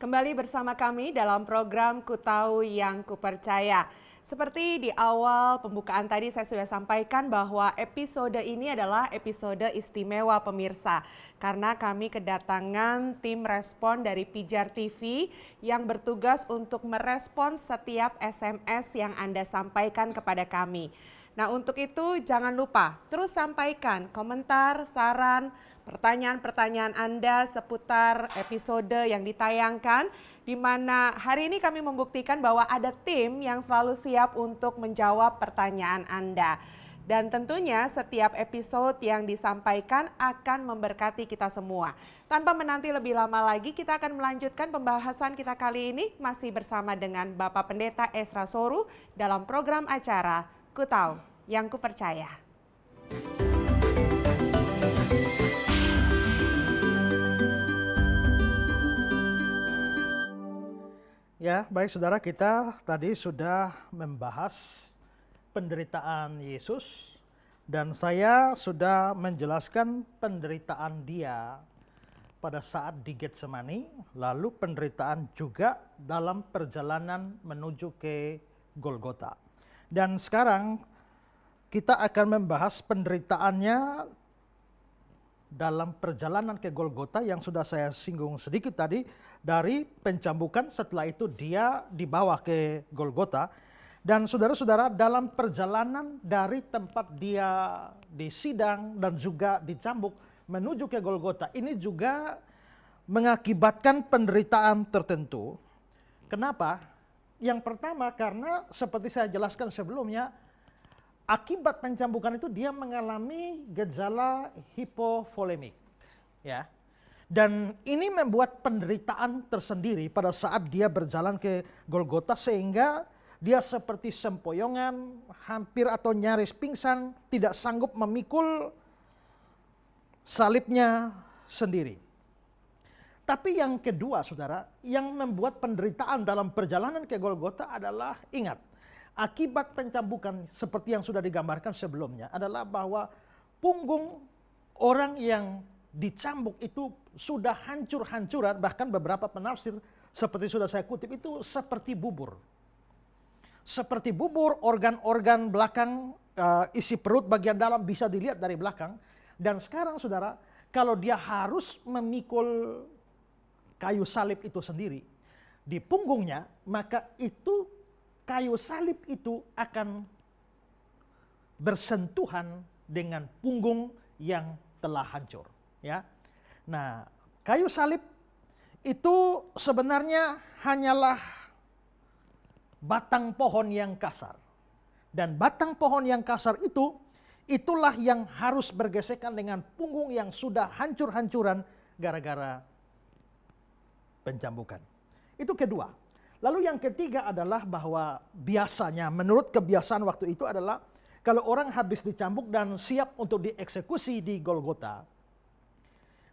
Kembali bersama kami dalam program Ku Tahu Yang Kupercaya. Seperti di awal pembukaan tadi saya sudah sampaikan bahwa episode ini adalah episode istimewa pemirsa. Karena kami kedatangan tim respon dari Pijar TV yang bertugas untuk merespons setiap SMS yang Anda sampaikan kepada kami. Nah, untuk itu jangan lupa terus sampaikan komentar, saran, pertanyaan-pertanyaan Anda seputar episode yang ditayangkan, di mana hari ini kami membuktikan bahwa ada tim yang selalu siap untuk menjawab pertanyaan Anda. Dan tentunya setiap episode yang disampaikan akan memberkati kita semua. Tanpa menanti lebih lama lagi, kita akan melanjutkan pembahasan kita kali ini masih bersama dengan Bapak Pendeta Esra Soru dalam program acara Ku Tahu Yang Kupercaya. Ya, baik saudara, kita tadi sudah membahas penderitaan Yesus dan saya sudah menjelaskan penderitaan dia pada saat di Getsemani, lalu penderitaan juga dalam perjalanan menuju ke Golgota. Dan sekarang kita akan membahas penderitaannya dalam perjalanan ke Golgota yang sudah saya singgung sedikit tadi, dari pencambukan, setelah itu dia dibawa ke Golgota. Dan saudara-saudara, dalam perjalanan dari tempat dia disidang dan juga dicambuk menuju ke Golgota, ini juga mengakibatkan penderitaan tertentu. Kenapa? Yang pertama, karena seperti saya jelaskan sebelumnya, akibat pencambukan itu dia mengalami gejala hipovolemik, ya. Dan ini membuat penderitaan tersendiri pada saat dia berjalan ke Golgota, sehingga dia seperti sempoyongan, hampir atau nyaris pingsan, tidak sanggup memikul salibnya sendiri. Tapi yang kedua, saudara, yang membuat penderitaan dalam perjalanan ke Golgota adalah, ingat, akibat pencambukan seperti yang sudah digambarkan sebelumnya adalah bahwa punggung orang yang dicambuk itu sudah hancur-hancuran, bahkan beberapa penafsir seperti sudah saya kutip itu seperti bubur. Seperti bubur, organ-organ belakang, isi perut bagian dalam bisa dilihat dari belakang. Dan sekarang saudara, kalau dia harus memikul kayu salib itu sendiri di punggungnya, maka itu kayu salib itu akan bersentuhan dengan punggung yang telah hancur, ya. Nah, kayu salib itu sebenarnya hanyalah batang pohon yang kasar. Dan batang pohon yang kasar itulah yang harus bergesekan dengan punggung yang sudah hancur-hancuran gara-gara pencambukan. Itu kedua. Lalu yang ketiga adalah bahwa biasanya, menurut kebiasaan waktu itu adalah kalau orang habis dicambuk dan siap untuk dieksekusi di Golgota,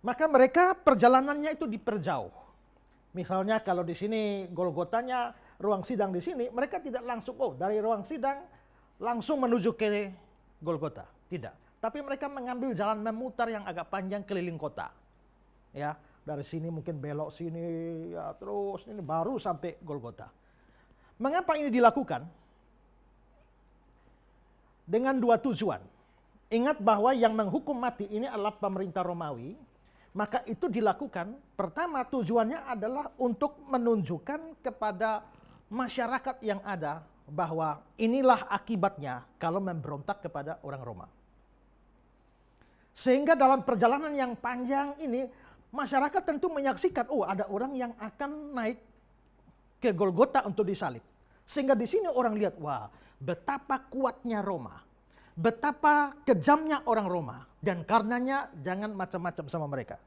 maka mereka perjalanannya itu diperjauh. Misalnya kalau di sini Golgotanya ruang sidang di sini, mereka tidak langsung dari ruang sidang langsung menuju ke Golgota, tidak. Tapi mereka mengambil jalan memutar yang agak panjang keliling kota. Ya, dari sini mungkin belok sini, ya terus ini baru sampai Golgota. Mengapa ini dilakukan? Dengan dua tujuan. Ingat bahwa yang menghukum mati ini adalah pemerintah Romawi. Maka itu dilakukan, pertama tujuannya adalah untuk menunjukkan kepada masyarakat yang ada bahwa inilah akibatnya kalau memberontak kepada orang Roma. Sehingga dalam perjalanan yang panjang ini, masyarakat tentu menyaksikan, ada orang yang akan naik ke Golgota untuk disalib. Sehingga di sini orang lihat, wah, betapa kuatnya Roma. Betapa kejamnya orang Roma. Dan karenanya jangan macam-macam sama mereka.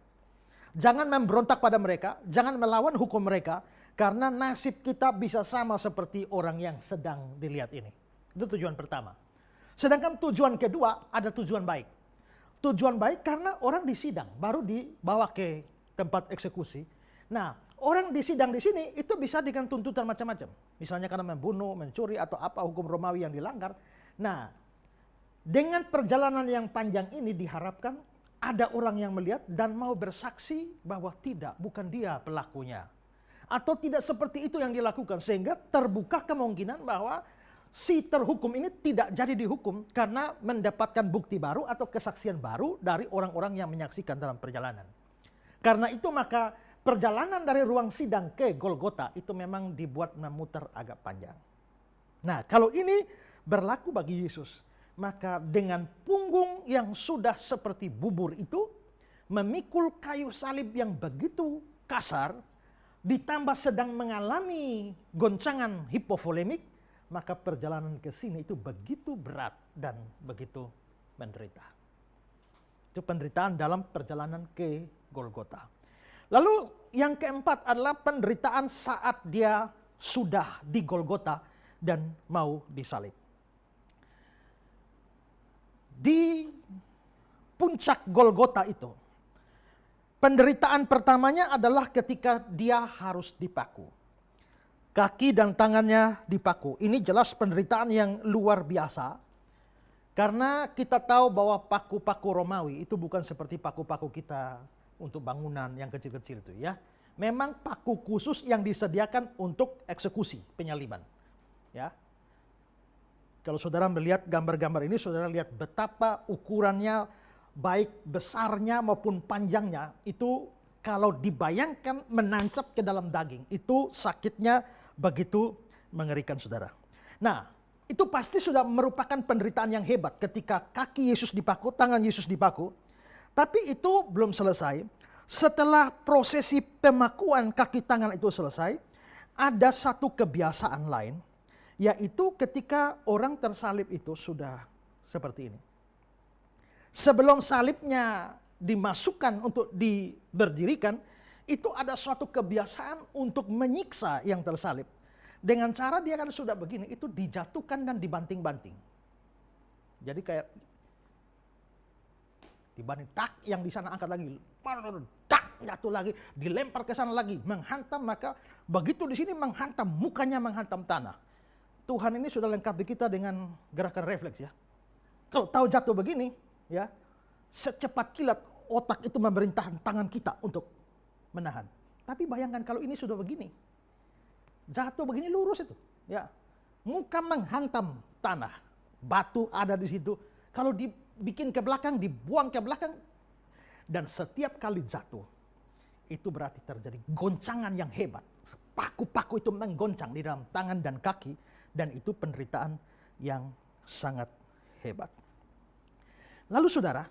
Jangan memberontak pada mereka, jangan melawan hukum mereka, karena nasib kita bisa sama seperti orang yang sedang dilihat ini. Itu tujuan pertama. Sedangkan tujuan kedua ada tujuan baik. Tujuan baik karena orang disidang, baru dibawa ke tempat eksekusi. Nah, orang disidang di sini itu bisa dengan tuntutan macam-macam. Misalnya karena membunuh, mencuri, atau apa hukum Romawi yang dilanggar. Nah, dengan perjalanan yang panjang ini diharapkan ada orang yang melihat dan mau bersaksi bahwa tidak, bukan dia pelakunya. Atau tidak seperti itu yang dilakukan, sehingga terbuka kemungkinan bahwa si terhukum ini tidak jadi dihukum karena mendapatkan bukti baru atau kesaksian baru dari orang-orang yang menyaksikan dalam perjalanan. Karena itu maka perjalanan dari ruang sidang ke Golgota itu memang dibuat memutar agak panjang. Nah, kalau ini berlaku bagi Yesus, maka dengan punggung yang sudah seperti bubur itu, memikul kayu salib yang begitu kasar, ditambah sedang mengalami goncangan hipovolemik, maka perjalanan ke sini itu begitu berat dan begitu menderita. Itu penderitaan dalam perjalanan ke Golgota. Lalu yang keempat adalah penderitaan saat dia sudah di Golgota dan mau disalib. Di puncak Golgota itu, penderitaan pertamanya adalah ketika dia harus dipaku. Kaki dan tangannya dipaku. Ini jelas penderitaan yang luar biasa. Karena kita tahu bahwa paku-paku Romawi itu bukan seperti paku-paku kita untuk bangunan yang kecil-kecil itu ya. Memang paku khusus yang disediakan untuk eksekusi penyaliban. Ya. Kalau saudara melihat gambar-gambar ini, saudara lihat betapa ukurannya, baik besarnya maupun panjangnya, itu kalau dibayangkan menancap ke dalam daging, itu sakitnya begitu mengerikan saudara. Nah, itu pasti sudah merupakan penderitaan yang hebat ketika kaki Yesus dipaku, tangan Yesus dipaku. Tapi itu belum selesai. Setelah prosesi pemakuan kaki tangan itu selesai, ada satu kebiasaan lain, yaitu ketika orang tersalib itu sudah seperti ini. Sebelum salibnya dimasukkan untuk diberdirikan, itu ada suatu kebiasaan untuk menyiksa yang tersalib. Dengan cara dia kan sudah begini, itu dijatuhkan dan dibanting-banting. Jadi kayak dibanting, tak, yang di sana angkat lagi, tak, jatuh lagi, dilempar ke sana lagi, menghantam, maka begitu di sini menghantam, mukanya menghantam tanah. Tuhan ini sudah lengkapi kita dengan gerakan refleks ya. Kalau tahu jatuh begini, ya, secepat kilat otak itu memerintahkan tangan kita untuk menahan. Tapi bayangkan kalau ini sudah begini, jatuh begini lurus itu, ya, muka menghantam tanah, batu ada di situ. Kalau dibikin ke belakang, dibuang ke belakang, dan setiap kali jatuh, itu berarti terjadi goncangan yang hebat. Paku-paku itu menggoncang di dalam tangan dan kaki, dan itu penderitaan yang sangat hebat. Lalu saudara,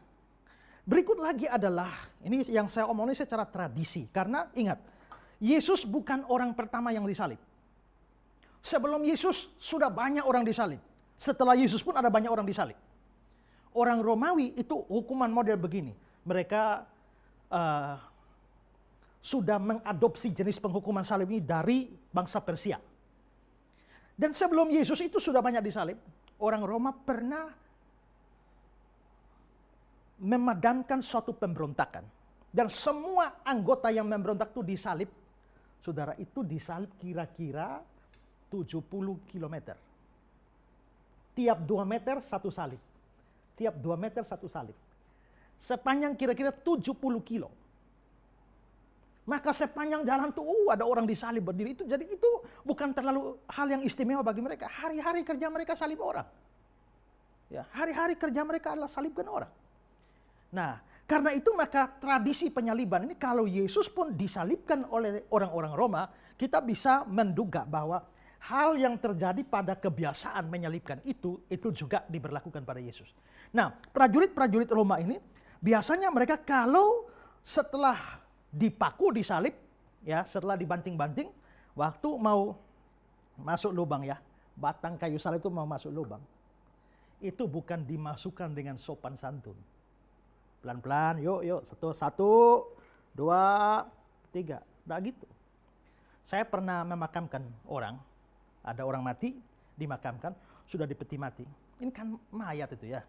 berikut lagi adalah, ini yang saya omongin secara tradisi, karena ingat, Yesus bukan orang pertama yang disalib. Sebelum Yesus sudah banyak orang disalib. Setelah Yesus pun ada banyak orang disalib. Orang Romawi itu hukuman model begini. Mereka sudah mengadopsi jenis penghukuman salib ini dari bangsa Persia. Dan sebelum Yesus itu sudah banyak disalib, orang Roma pernah memadamkan suatu pemberontakan. Dan semua anggota yang memberontak itu disalib. Saudara, itu disalib kira-kira 70 km. Tiap 2 meter satu salib. Tiap 2 meter satu salib. Sepanjang kira-kira 70 kilo. Maka sepanjang jalan tuh ada orang disalib berdiri itu. Jadi itu bukan terlalu hal yang istimewa bagi mereka. Hari-hari kerja mereka salib orang. Ya, hari-hari kerja mereka adalah salibkan orang. Nah, karena itu maka tradisi penyaliban ini kalau Yesus pun disalibkan oleh orang-orang Roma, kita bisa menduga bahwa hal yang terjadi pada kebiasaan menyalibkan itu juga diberlakukan pada Yesus. Nah, prajurit-prajurit Roma ini biasanya mereka kalau setelah dipaku, disalib, ya, setelah dibanting-banting, waktu mau masuk lubang ya, batang kayu salib itu mau masuk lubang, itu bukan dimasukkan dengan sopan santun. Pelan-pelan, yuk, satu, dua, tiga, nggak gitu. Saya pernah memakamkan orang, ada orang mati, dimakamkan, sudah dipeti mati. Ini kan mayat itu ya,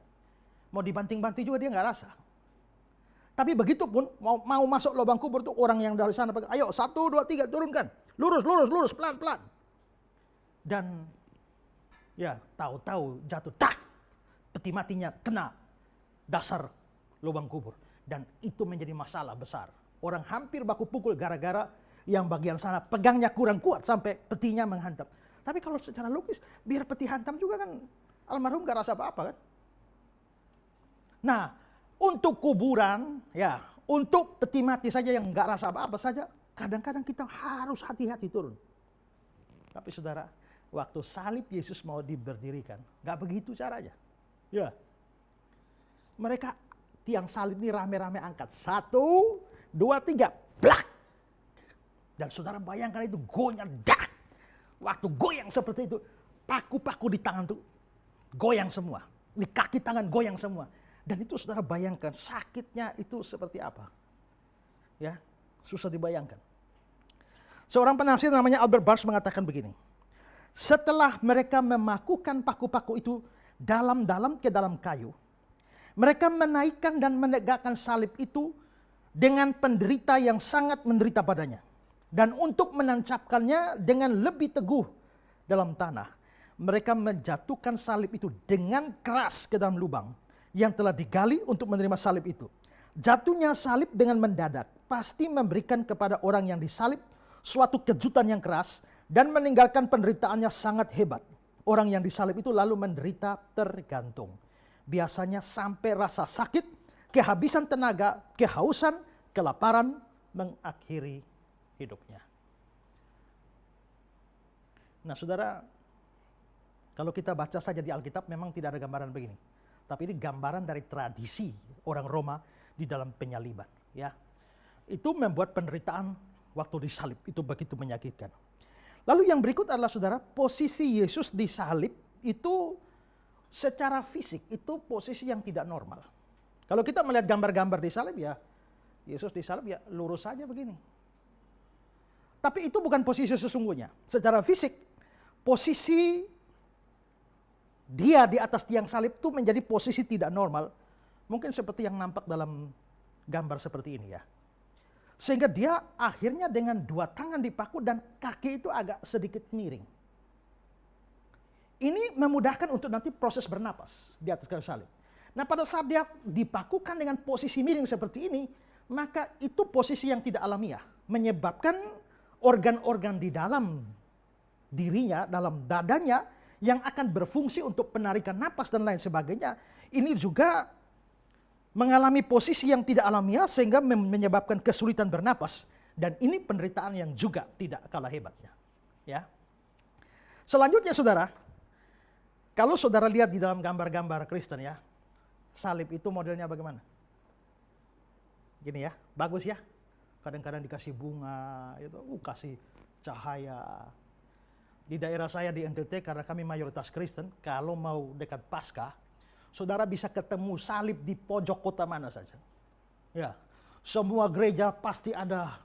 mau dibanting-banting juga dia nggak rasa. Tapi begitu pun mau masuk lubang kubur tuh orang yang dari sana, ayo 1, 2, 3 turunkan, lurus, pelan-pelan. Dan ya tahu-tahu jatuh, tak, peti matinya kena dasar lubang kubur. Dan itu menjadi masalah besar. Orang hampir baku pukul gara-gara yang bagian sana pegangnya kurang kuat sampai petinya menghantam. Tapi kalau secara logis, biar peti hantam juga kan almarhum gak rasa apa-apa kan. Nah, untuk kuburan, ya, untuk peti mati saja yang gak rasa apa-apa saja, kadang-kadang kita harus hati-hati turun. Tapi saudara, waktu salib Yesus mau diberdirikan, gak begitu caranya. Ya, mereka tiang salib ini rame-rame angkat. 1, 2, 3, blak. Dan saudara bayangkan itu goyang, dak. Waktu goyang seperti itu, paku-paku di tangan tuh goyang semua. Di kaki tangan goyang semua. Dan itu saudara bayangkan sakitnya itu seperti apa. Ya, susah dibayangkan. Seorang penafsir namanya Albert Barnes mengatakan begini. Setelah mereka memakukan paku-paku itu dalam-dalam ke dalam kayu, mereka menaikkan dan menegakkan salib itu dengan penderita yang sangat menderita padanya. Dan untuk menancapkannya dengan lebih teguh dalam tanah, mereka menjatuhkan salib itu dengan keras ke dalam lubang yang telah digali untuk menerima salib itu. Jatuhnya salib dengan mendadak pasti memberikan kepada orang yang disalib suatu kejutan yang keras dan meninggalkan penderitaannya sangat hebat. Orang yang disalib itu lalu menderita tergantung. Biasanya sampai rasa sakit, kehabisan tenaga, kehausan, kelaparan mengakhiri hidupnya. Nah saudara, kalau kita baca saja di Alkitab memang tidak ada gambaran begini. Tapi ini gambaran dari tradisi orang Roma di dalam penyaliban. Ya, itu membuat penderitaan waktu disalib itu begitu menyakitkan. Lalu yang berikut adalah saudara, posisi Yesus disalib itu secara fisik itu posisi yang tidak normal. Kalau kita melihat gambar-gambar disalib ya, Yesus disalib ya lurus saja begini. Tapi itu bukan posisi sesungguhnya. Secara fisik, posisi dia di atas tiang salib itu menjadi posisi tidak normal. Mungkin seperti yang nampak dalam gambar seperti ini ya. Sehingga dia akhirnya dengan 2 tangan dipaku dan kaki itu agak sedikit miring. Ini memudahkan untuk nanti proses bernapas di atas kayu salib. Nah pada saat dia dipakukan dengan posisi miring seperti ini, maka itu posisi yang tidak alamiah. Menyebabkan organ-organ di dalam dirinya, dalam dadanya yang akan berfungsi untuk penarikan napas dan lain sebagainya. Ini juga mengalami posisi yang tidak alamiah sehingga menyebabkan kesulitan bernapas. Dan ini penderitaan yang juga tidak kalah hebatnya. Ya. Selanjutnya saudara, kalau saudara lihat di dalam gambar-gambar Kristen ya, salib itu modelnya bagaimana? Gini ya, bagus ya. Kadang-kadang dikasih bunga, itu, kasih cahaya. Di daerah saya di NTT karena kami mayoritas Kristen, kalau mau dekat Paskah, saudara bisa ketemu salib di pojok kota mana saja. Ya, semua gereja pasti ada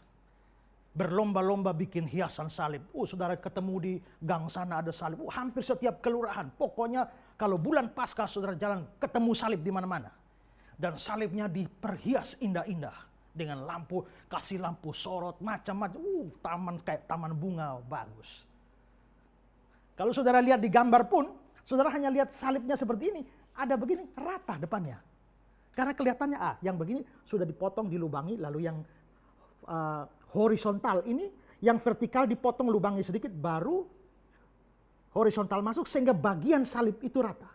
berlomba-lomba bikin hiasan salib. Saudara ketemu di gang sana ada salib. Hampir setiap kelurahan. Pokoknya kalau bulan Paskah saudara jalan ketemu salib di mana-mana. Dan salibnya diperhias indah-indah. Dengan lampu, kasih lampu sorot, macam-macam. Taman kayak taman bunga, bagus. Kalau saudara lihat di gambar pun, saudara hanya lihat salibnya seperti ini. Ada begini, rata depannya. Karena kelihatannya, yang begini sudah dipotong, dilubangi, lalu yang horizontal ini, yang vertikal dipotong, lubangi sedikit, baru horizontal masuk, sehingga bagian salib itu rata.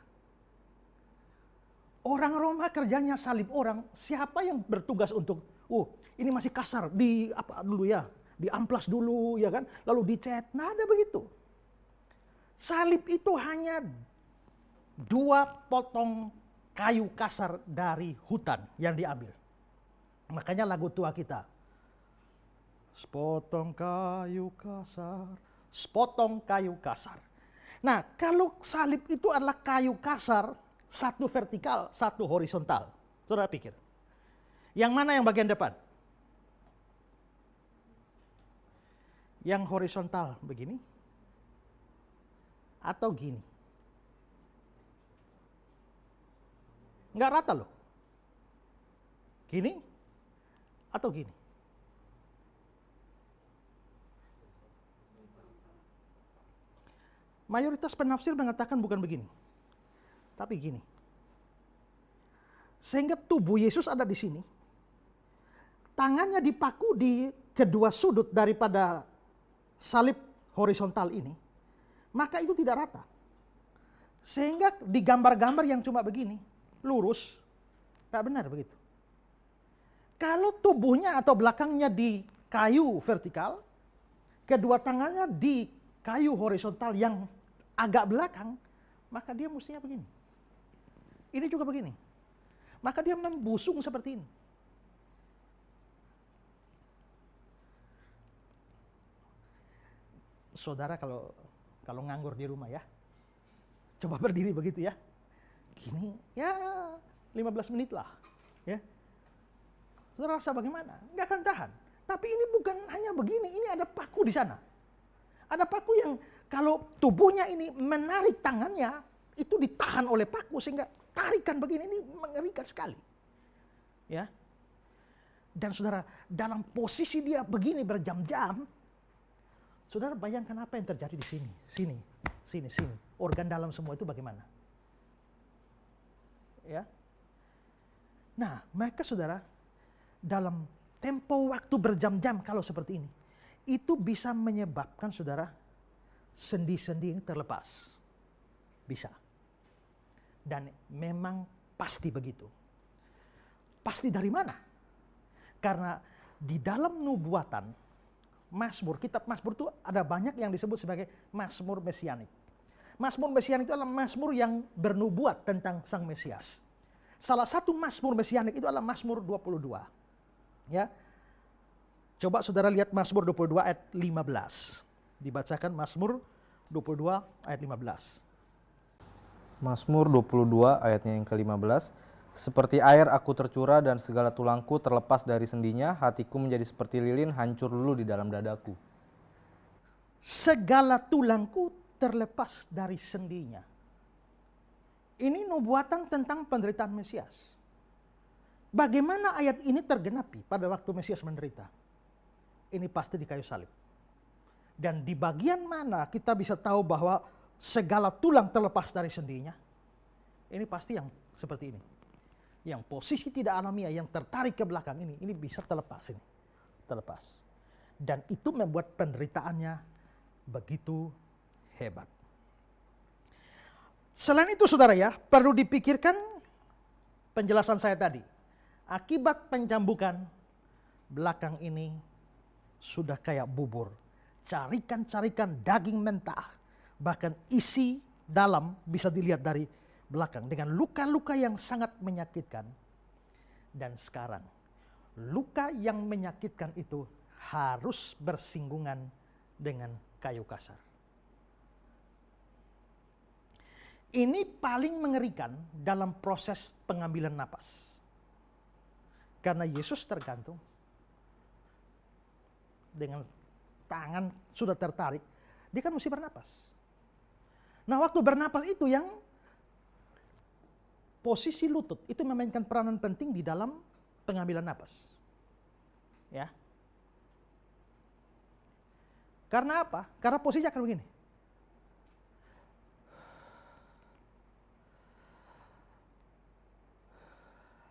Orang Roma kerjanya salib orang, siapa yang bertugas untuk, ini masih kasar, di apa dulu ya, diamplas dulu ya kan, lalu dicat, nah ada begitu. Salib itu hanya 2 potong kayu kasar dari hutan yang diambil. Makanya lagu tua kita, sepotong kayu kasar, sepotong kayu kasar. Nah kalau salib itu adalah kayu kasar, 1 vertikal, 1 horizontal. Saudara pikir, yang mana yang bagian depan? Yang horizontal begini? Atau gini? Nggak rata loh. Gini? Atau gini? Mayoritas penafsir mengatakan bukan begini. Tapi gini. Sehingga tubuh Yesus ada di sini. Tangannya dipaku di kedua sudut daripada salib horizontal ini, maka itu tidak rata. Sehingga di gambar-gambar yang cuma begini, lurus, tak benar begitu. Kalau tubuhnya atau belakangnya di kayu vertikal, kedua tangannya di kayu horizontal yang agak belakang, maka dia mestinya begini. Ini juga begini. Maka dia membusung seperti ini. Saudara kalau nganggur di rumah ya, coba berdiri begitu ya. Gini, ya 15 menit lah. Ya. Saudara rasa bagaimana? Nggak akan tahan. Tapi ini bukan hanya begini, ini ada paku di sana. Ada paku yang kalau tubuhnya ini menarik tangannya, itu ditahan oleh paku sehingga tarikan begini, ini mengerikan sekali. Ya. Dan saudara, dalam posisi dia begini berjam-jam, saudara bayangkan apa yang terjadi di sini, sini. Organ dalam semua itu bagaimana? Ya. Nah, maka saudara, dalam tempo waktu berjam-jam kalau seperti ini, itu bisa menyebabkan saudara sendi-sendi ini terlepas. Bisa. Dan memang pasti begitu. Pasti dari mana? Karena di dalam nubuatan, Mazmur, kitab Mazmur itu ada banyak yang disebut sebagai Mazmur Mesianik. Mazmur Mesianik itu adalah Mazmur yang bernubuat tentang Sang Mesias. Salah satu Mazmur Mesianik itu adalah Mazmur 22. Ya. Coba saudara lihat Mazmur 22 ayat 15. Dibacakan Mazmur 22 ayat 15. Mazmur 22 ayatnya yang ke-15. Seperti air aku tercurah dan segala tulangku terlepas dari sendinya, hatiku menjadi seperti lilin hancur lulu di dalam dadaku. Segala tulangku terlepas dari sendinya. Ini nubuatan tentang penderitaan Mesias. Bagaimana ayat ini tergenapi pada waktu Mesias menderita? Ini pasti di kayu salib. Dan di bagian mana kita bisa tahu bahwa segala tulang terlepas dari sendinya? Ini pasti yang seperti ini. Yang posisi tidak alamiah, yang tertarik ke belakang ini bisa terlepas ini. Terlepas. Dan itu membuat penderitaannya begitu hebat. Selain itu saudara ya, perlu dipikirkan penjelasan saya tadi. Akibat pencambukan, belakang ini sudah kayak bubur. Carikan daging mentah. Bahkan isi dalam bisa dilihat dari belakang. Dengan luka-luka yang sangat menyakitkan. Dan sekarang, luka yang menyakitkan itu harus bersinggungan dengan kayu kasar. Ini paling mengerikan dalam proses pengambilan napas. Karena Yesus tergantung. Dengan tangan sudah tertarik, dia kan mesti bernapas. Nah, waktu bernapas itu yang posisi lutut itu memainkan peranan penting di dalam pengambilan napas. Ya. Karena apa? Karena posisinya akan begini.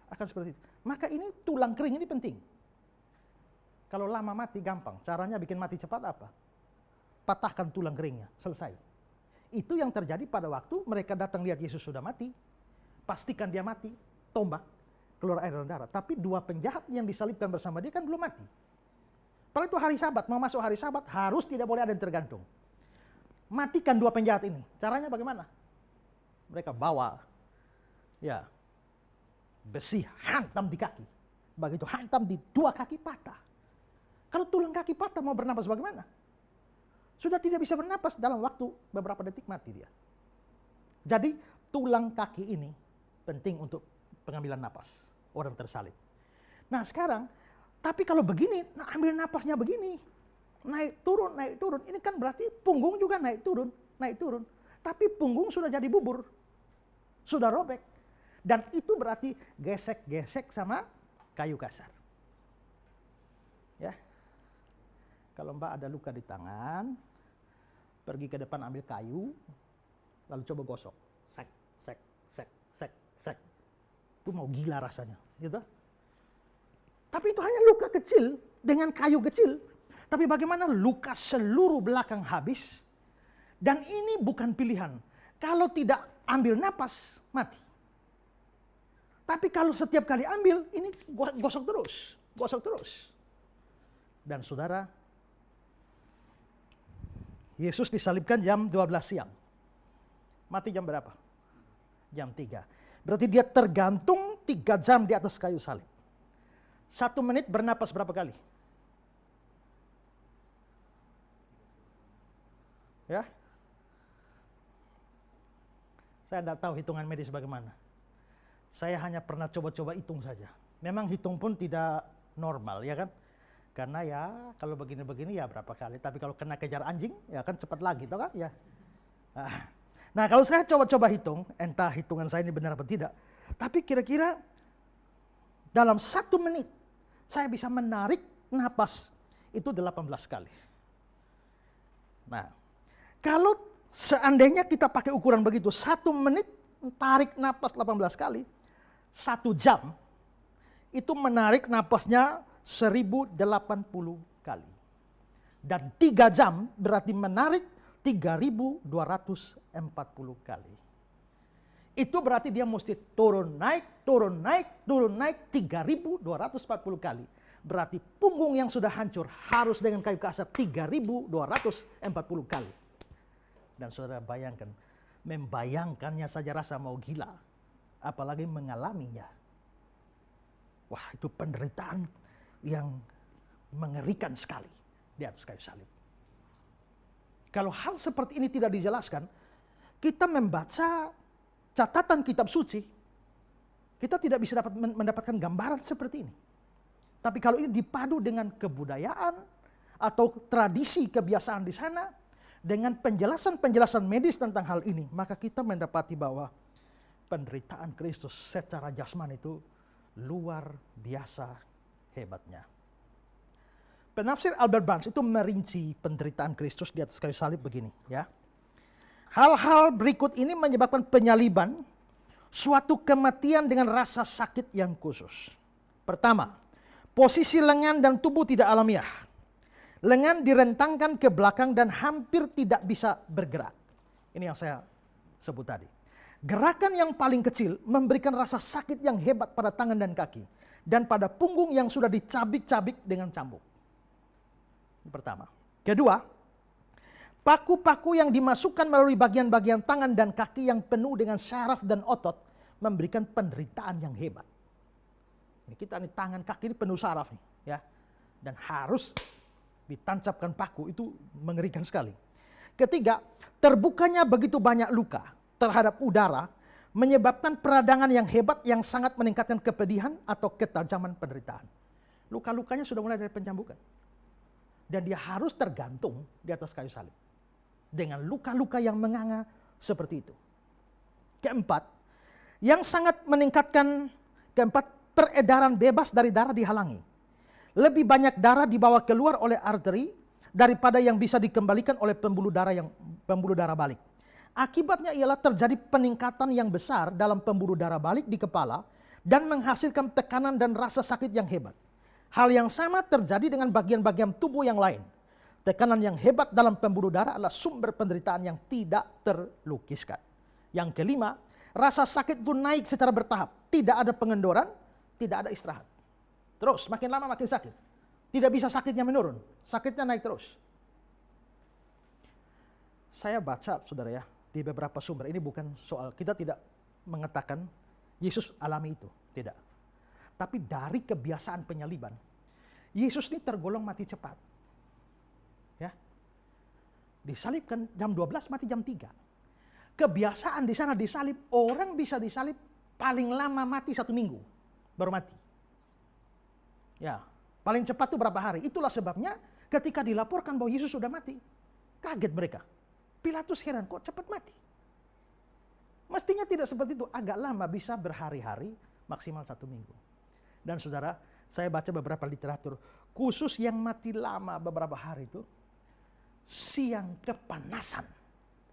Akan seperti itu. Maka ini tulang kering ini penting. Kalau lama mati gampang. Caranya bikin mati cepat apa? Patahkan tulang keringnya, selesai. Itu yang terjadi pada waktu mereka datang lihat Yesus sudah mati. Pastikan dia mati, tombak, keluar air dan darah. Tapi dua penjahat yang disalibkan bersama dia kan belum mati. Padahal itu hari Sabat, mau masuk hari Sabat harus tidak boleh ada yang tergantung. Matikan dua penjahat ini. Caranya bagaimana? Mereka bawa ya besi hantam di kaki. Begitu hantam di dua kaki patah. Kalau tulang kaki patah mau bernapas bagaimana? Sudah tidak bisa bernapas dalam waktu beberapa detik mati dia. Jadi tulang kaki ini penting untuk pengambilan napas orang tersalib. Nah sekarang, tapi kalau begini, nah ambil napasnya begini. Naik turun. Ini kan berarti punggung juga naik turun. Tapi punggung sudah jadi bubur. Sudah robek. Dan itu berarti gesek-gesek sama kayu kasar. Ya. Kalau Mbak ada luka di tangan, pergi ke depan ambil kayu, lalu coba gosok. Sek. Itu mau gila rasanya, gitu. Tapi itu hanya luka kecil dengan kayu kecil. Tapi bagaimana luka seluruh belakang habis? Dan ini bukan pilihan. Kalau tidak ambil napas, mati. Tapi kalau setiap kali ambil, ini gosok terus. Gosok terus. Dan saudara, Yesus disalibkan jam 12 siang. Mati jam berapa? Jam 3. Berarti dia tergantung 3 jam di atas kayu salib. 1 menit bernapas berapa kali? Ya? Saya tidak tahu hitungan medis bagaimana. Saya hanya pernah coba-coba hitung saja. Memang hitung pun tidak normal, ya kan? Karena ya kalau begini-begini ya berapa kali. Tapi kalau kena kejar anjing, ya kan cepat lagi, toh kan? Ya. Nah kalau saya coba-coba hitung, entah hitungan saya ini benar atau tidak. Tapi kira-kira dalam 1 menit, saya bisa menarik napas itu 18 kali. Nah, kalau seandainya kita pakai ukuran begitu, 1 menit tarik napas 18 kali, 1 jam itu menarik napasnya 1080 kali. Dan 3 jam berarti menarik 3240 kali. Itu berarti dia mesti turun naik, turun naik, turun naik 3240 kali. Berarti punggung yang sudah hancur harus dengan kayu kasar 3240 kali. Dan saudara bayangkan, membayangkannya saja rasa mau gila, apalagi mengalaminya. Wah, itu penderitaan yang mengerikan sekali di atas kayu salib. Kalau hal seperti ini tidak dijelaskan, kita membaca catatan kitab suci, kita tidak bisa mendapatkan gambaran seperti ini. Tapi kalau ini dipadu dengan kebudayaan atau tradisi kebiasaan di sana, dengan penjelasan-penjelasan medis tentang hal ini, maka kita mendapati bahwa penderitaan Kristus secara jasmani itu luar biasa hebatnya. Penafsir Albert Barnes itu merinci penderitaan Kristus di atas kayu salib begini, ya. Hal-hal berikut ini menyebabkan penyaliban, suatu kematian dengan rasa sakit yang khusus. Pertama, posisi lengan dan tubuh tidak alamiah. Lengan direntangkan ke belakang dan hampir tidak bisa bergerak. Ini yang saya sebut tadi. Gerakan yang paling kecil memberikan rasa sakit yang hebat pada tangan dan kaki. Dan pada punggung yang sudah dicabik-cabik dengan cambuk. Ini pertama. Kedua, paku-paku yang dimasukkan melalui bagian-bagian tangan dan kaki yang penuh dengan syaraf dan otot memberikan penderitaan yang hebat. Ini kita nih tangan kaki ini penuh saraf nih, ya. Dan harus ditancapkan paku, itu mengerikan sekali. Ketiga, terbukanya begitu banyak luka terhadap udara menyebabkan peradangan yang hebat yang sangat meningkatkan kepedihan atau ketajaman penderitaan. Luka-lukanya sudah mulai dari pencambukan. Dan dia harus tergantung di atas kayu salib. Dengan luka-luka yang menganga seperti itu. Keempat, yang sangat meningkatkan, peredaran bebas dari darah dihalangi. Lebih banyak darah dibawa keluar oleh arteri daripada yang bisa dikembalikan oleh pembuluh darah balik. Akibatnya ialah terjadi peningkatan yang besar dalam pembuluh darah balik di kepala dan menghasilkan tekanan dan rasa sakit yang hebat. Hal yang sama terjadi dengan bagian-bagian tubuh yang lain. Tekanan yang hebat dalam pembuluh darah adalah sumber penderitaan yang tidak terlukiskan. Yang kelima, rasa sakit itu naik secara bertahap. Tidak ada pengendoran, tidak ada istirahat. Terus, makin lama makin sakit. Tidak bisa sakitnya menurun, sakitnya naik terus. Saya baca, saudara ya, di beberapa sumber, ini bukan soal, kita tidak mengatakan Yesus alami itu, tidak. Tapi dari kebiasaan penyaliban, Yesus ini tergolong mati cepat. Ya. Disalibkan jam 12, mati jam 3. Kebiasaan di sana disalib, orang bisa disalib paling lama mati 1 minggu, baru mati. Ya, paling cepat itu berapa hari? Itulah sebabnya ketika dilaporkan bahwa Yesus sudah mati, kaget mereka. Pilatus heran, kok cepat mati? Mestinya tidak seperti itu, agak lama, bisa berhari-hari, maksimal 1 minggu. Dan saudara, saya baca beberapa literatur, khusus yang mati lama beberapa hari itu, siang kepanasan,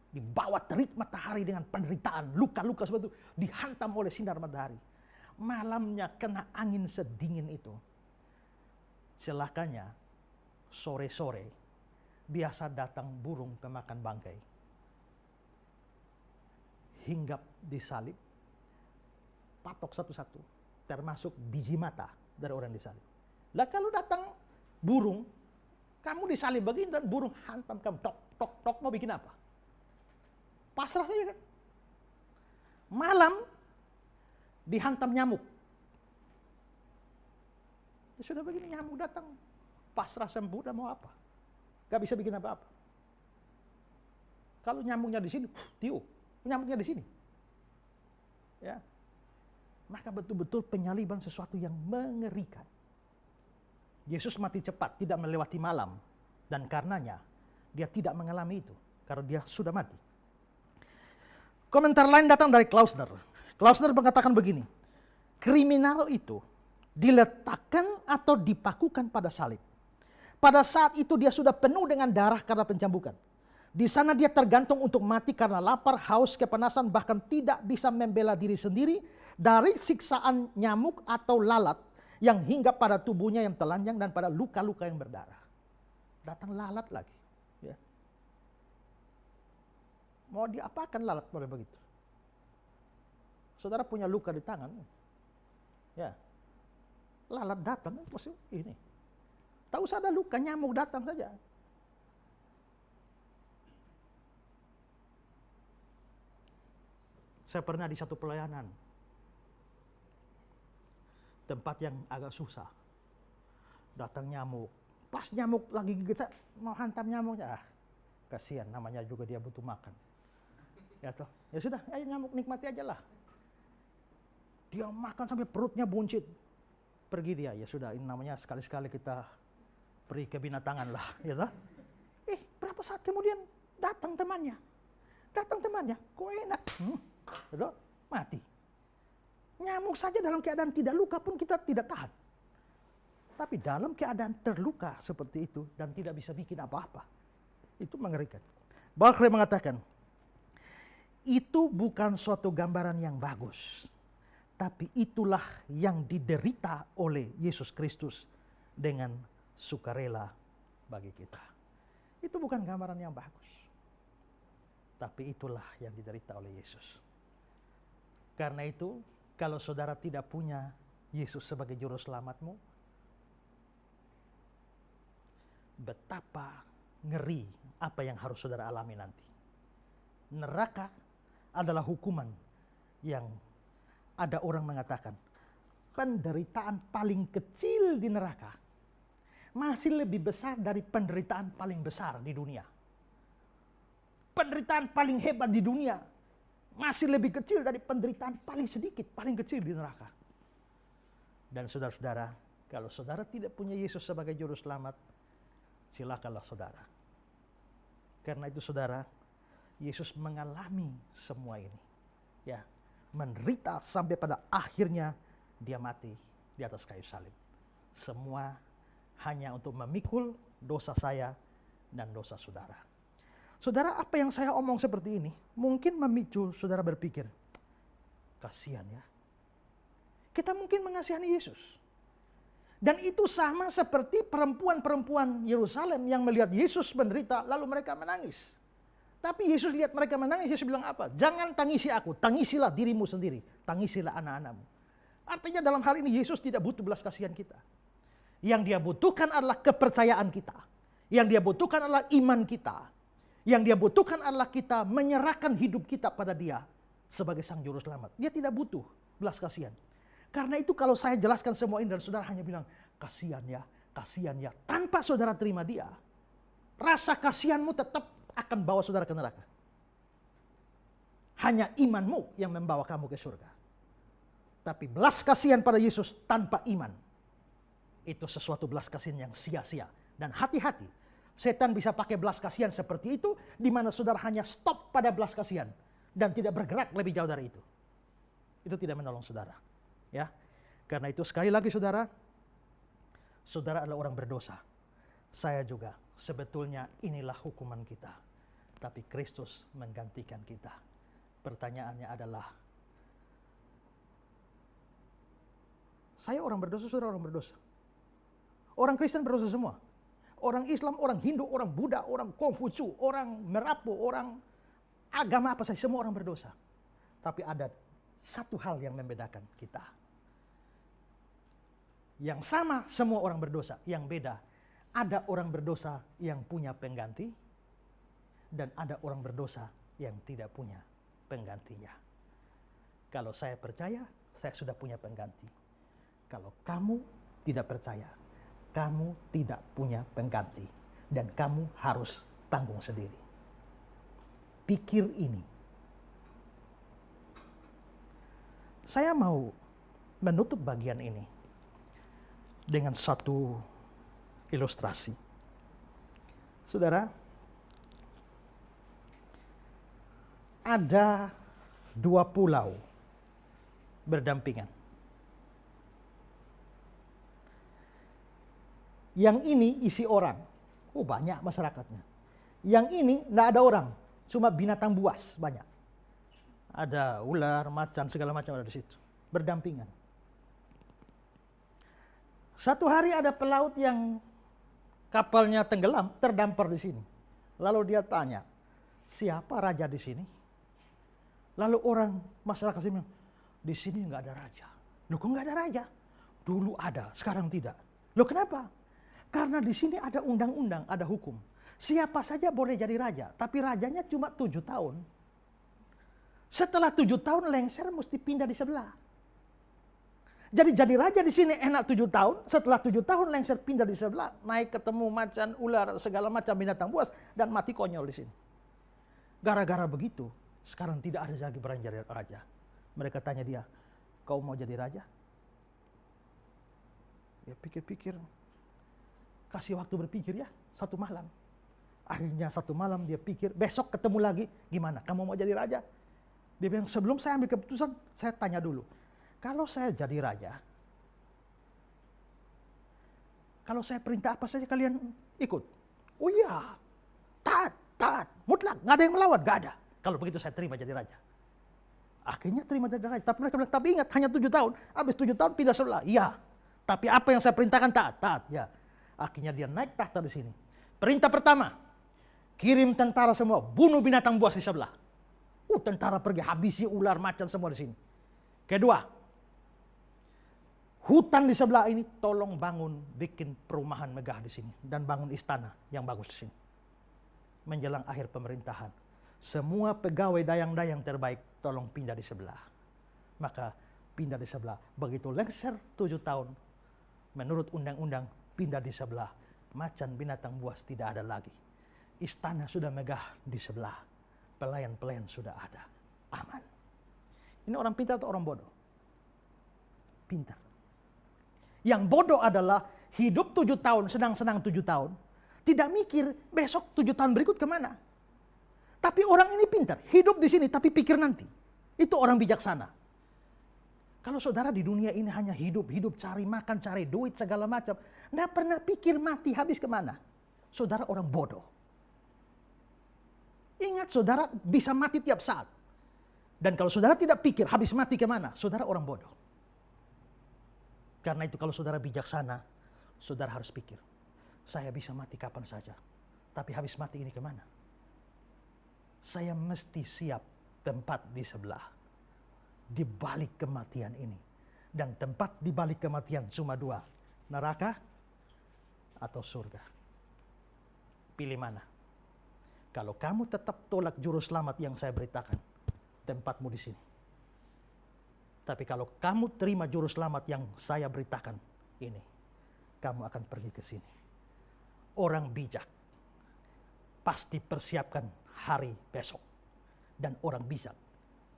di bawah terik matahari dengan penderitaan, luka-luka seperti itu, dihantam oleh sinar matahari. Malamnya kena angin sedingin itu. celakanya sore-sore biasa datang burung pemakan bangkai. Hinggap disalib, patok satu-satu, termasuk biji mata dari orang disalib. Lah kalau datang burung, kamu disalib begini dan burung hantam kamu, tok, tok, tok, mau bikin apa? Pasrah saja kan? Malam, dihantam nyamuk. Ya sudah begini, nyamuk datang, pasrah sempurna mau apa? Gak bisa bikin apa-apa. Kalau nyamuknya di sini, tiup. Nyamuknya di sini. Ya. Maka betul-betul penyaliban sesuatu yang mengerikan. Yesus mati cepat, tidak melewati malam. Dan karenanya, dia tidak mengalami itu. Karena dia sudah mati. Komentar lain datang dari Klausner. Klausner mengatakan begini. Kriminal itu diletakkan atau dipakukan pada salib. Pada saat itu dia sudah penuh dengan darah karena pencambukan. Di sana dia tergantung untuk mati karena lapar, haus, kepanasan, bahkan tidak bisa membela diri sendiri dari siksaan nyamuk atau lalat yang hinggap pada tubuhnya yang telanjang dan pada luka-luka yang berdarah. Datang lalat lagi. Ya. Mau diapakan lalat pada begitu? Saudara punya luka di tangan. Ya. Lalat datang, maksud ini. Tak usah ada luka, nyamuk datang saja. Saya pernah di satu pelayanan. Tempat yang agak susah. Datang nyamuk. Pas nyamuk lagi gigit saya, mau hantam nyamuknya. Kasihan, namanya juga dia butuh makan. Ya toh, ya sudah, ayo nyamuk nikmati aja lah. Dia makan sampai perutnya buncit. Pergi dia, ya sudah, ini namanya sekali-sekali kita beri kebinatangan lah, ya toh. Berapa saat kemudian datang temannya. Kok enak. Aduh, mati. Nyamuk saja dalam keadaan tidak luka pun kita tidak tahan. Tapi dalam keadaan terluka seperti itu dan tidak bisa bikin apa-apa, itu mengerikan. Barclay mengatakan, itu bukan suatu gambaran yang bagus, tapi itulah yang diderita oleh Yesus Kristus dengan sukarela bagi kita. Itu bukan gambaran yang bagus, tapi itulah yang diderita oleh Yesus. Karena itu, kalau saudara tidak punya Yesus sebagai juru selamatmu, betapa ngeri apa yang harus saudara alami nanti. Neraka adalah hukuman yang ada orang mengatakan, penderitaan paling kecil di neraka masih lebih besar dari penderitaan paling besar di dunia. Penderitaan paling hebat di dunia masih lebih kecil dari penderitaan paling sedikit, paling kecil di neraka. Dan saudara-saudara, kalau saudara tidak punya Yesus sebagai juru selamat, silakanlah saudara. Karena itu saudara, Yesus mengalami semua ini. Ya, menderita sampai pada akhirnya dia mati di atas kayu salib. Semua hanya untuk memikul dosa saya dan dosa saudara. Saudara, apa yang saya omong seperti ini mungkin memicu saudara berpikir, kasihan ya. Kita mungkin mengasihani Yesus. Dan itu sama seperti perempuan-perempuan Yerusalem yang melihat Yesus menderita lalu mereka menangis. Tapi Yesus lihat mereka menangis, Yesus bilang apa? Jangan tangisi aku, tangisilah dirimu sendiri, tangisilah anak-anakmu. Artinya dalam hal ini Yesus tidak butuh belas kasihan kita. Yang dia butuhkan adalah kepercayaan kita. Yang dia butuhkan adalah iman kita. Yang dia butuhkan adalah kita menyerahkan hidup kita pada dia sebagai sang juru selamat. Dia tidak butuh belas kasihan. Karena itu kalau saya jelaskan semua ini dan saudara hanya bilang, kasihan ya, tanpa saudara terima dia, rasa kasihanmu tetap akan bawa saudara ke neraka. Hanya imanmu yang membawa kamu ke surga. Tapi belas kasihan pada Yesus tanpa iman, itu sesuatu belas kasihan yang sia-sia. Dan hati-hati, setan bisa pakai belas kasihan seperti itu, di mana saudara hanya stop pada belas kasihan dan tidak bergerak lebih jauh dari itu. Itu tidak menolong saudara. Ya, karena itu sekali lagi saudara, saudara adalah orang berdosa. Saya juga. Sebetulnya inilah hukuman kita. Tapi Kristus menggantikan kita. Pertanyaannya adalah, saya orang berdosa, saudara orang berdosa. Orang Kristen berdosa semua. Orang Islam, orang Hindu, orang Buddha, orang Konghucu, orang Merapu, orang agama apa saja, semua orang berdosa. Tapi ada satu hal yang membedakan kita. Yang sama semua orang berdosa, yang beda. Ada orang berdosa yang punya pengganti, dan ada orang berdosa yang tidak punya penggantinya. Kalau saya percaya, saya sudah punya pengganti. Kalau kamu tidak percaya, kamu tidak punya pengganti. Dan kamu harus tanggung sendiri. Pikir ini. Saya mau menutup bagian ini dengan satu ilustrasi. Saudara, ada dua pulau berdampingan. Yang ini isi orang. Oh, banyak masyarakatnya. Yang ini tidak ada orang, cuma binatang buas banyak. Ada ular, macan, segala macam ada di situ. Berdampingan. Satu hari ada pelaut yang kapalnya tenggelam, terdampar di sini. Lalu dia tanya, siapa raja di sini? Lalu orang masyarakat sini bilang, di sini nggak ada raja. Loh, kok nggak ada raja? Dulu ada, sekarang tidak. Loh, kenapa? Karena di sini ada undang-undang, ada hukum. Siapa saja boleh jadi raja, tapi rajanya cuma 7 tahun. Setelah 7 tahun lengser mesti pindah di sebelah. Jadi raja di sini enak 7 tahun, setelah 7 tahun lengser pindah di sebelah, naik ketemu macan, ular, segala macam binatang buas, dan mati konyol di sini. Gara-gara begitu, sekarang tidak ada lagi berani jadi raja. Mereka tanya dia, kau mau jadi raja? Ya pikir-pikir. Kasih waktu berpikir ya, 1 malam. Akhirnya 1 malam dia pikir, besok ketemu lagi, gimana, kamu mau jadi raja? Dia bilang, sebelum saya ambil keputusan, saya tanya dulu. Kalau saya jadi raja, kalau saya perintah apa saja kalian ikut? Oh iya, taat, mutlak, nggak ada yang melawan, nggak ada. Kalau begitu saya terima jadi raja. Akhirnya terima jadi raja, tapi mereka bilang, tapi ingat hanya 7 tahun, habis 7 tahun pindah sebelah. Iya, tapi apa yang saya perintahkan taat, ya. Akhirnya dia naik tahta di sini. Perintah pertama, kirim tentara semua, bunuh binatang buas di sebelah. Tentara pergi habisi ular, macan semua di sini. Kedua, hutan di sebelah ini tolong bangun, bikin perumahan megah di sini dan bangun istana yang bagus di sini. Menjelang akhir pemerintahan, semua pegawai dayang-dayang terbaik tolong pindah di sebelah. Maka pindah di sebelah. Begitu lengser 7 tahun, menurut undang-undang pindah di sebelah. Macan binatang buas tidak ada lagi. Istana sudah megah di sebelah. Pelayan-pelayan sudah ada. Aman. Ini orang pintar atau orang bodoh? Pintar. Yang bodoh adalah hidup 7 tahun, senang-senang 7 tahun. Tidak mikir besok 7 tahun berikut kemana. Tapi orang ini pintar. Hidup di sini tapi pikir nanti. Itu orang bijaksana. Kalau saudara di dunia ini hanya hidup, cari makan, cari duit, segala macam. Nggak pernah pikir mati habis kemana. Saudara orang bodoh. Ingat, saudara bisa mati tiap saat. Dan kalau saudara tidak pikir habis mati kemana, saudara orang bodoh. Karena itu kalau saudara bijaksana, saudara harus pikir. Saya bisa mati kapan saja. Tapi habis mati ini kemana? Saya mesti siap tempat di sebelah. Di balik kematian ini. Dan tempat di balik kematian cuma 2. Neraka atau surga. Pilih mana? Kalau kamu tetap tolak juru selamat yang saya beritakan, tempatmu di sini. Tapi kalau kamu terima juru selamat yang saya beritakan ini, kamu akan pergi ke sini. Orang bijak pasti persiapkan hari besok. Dan orang bijak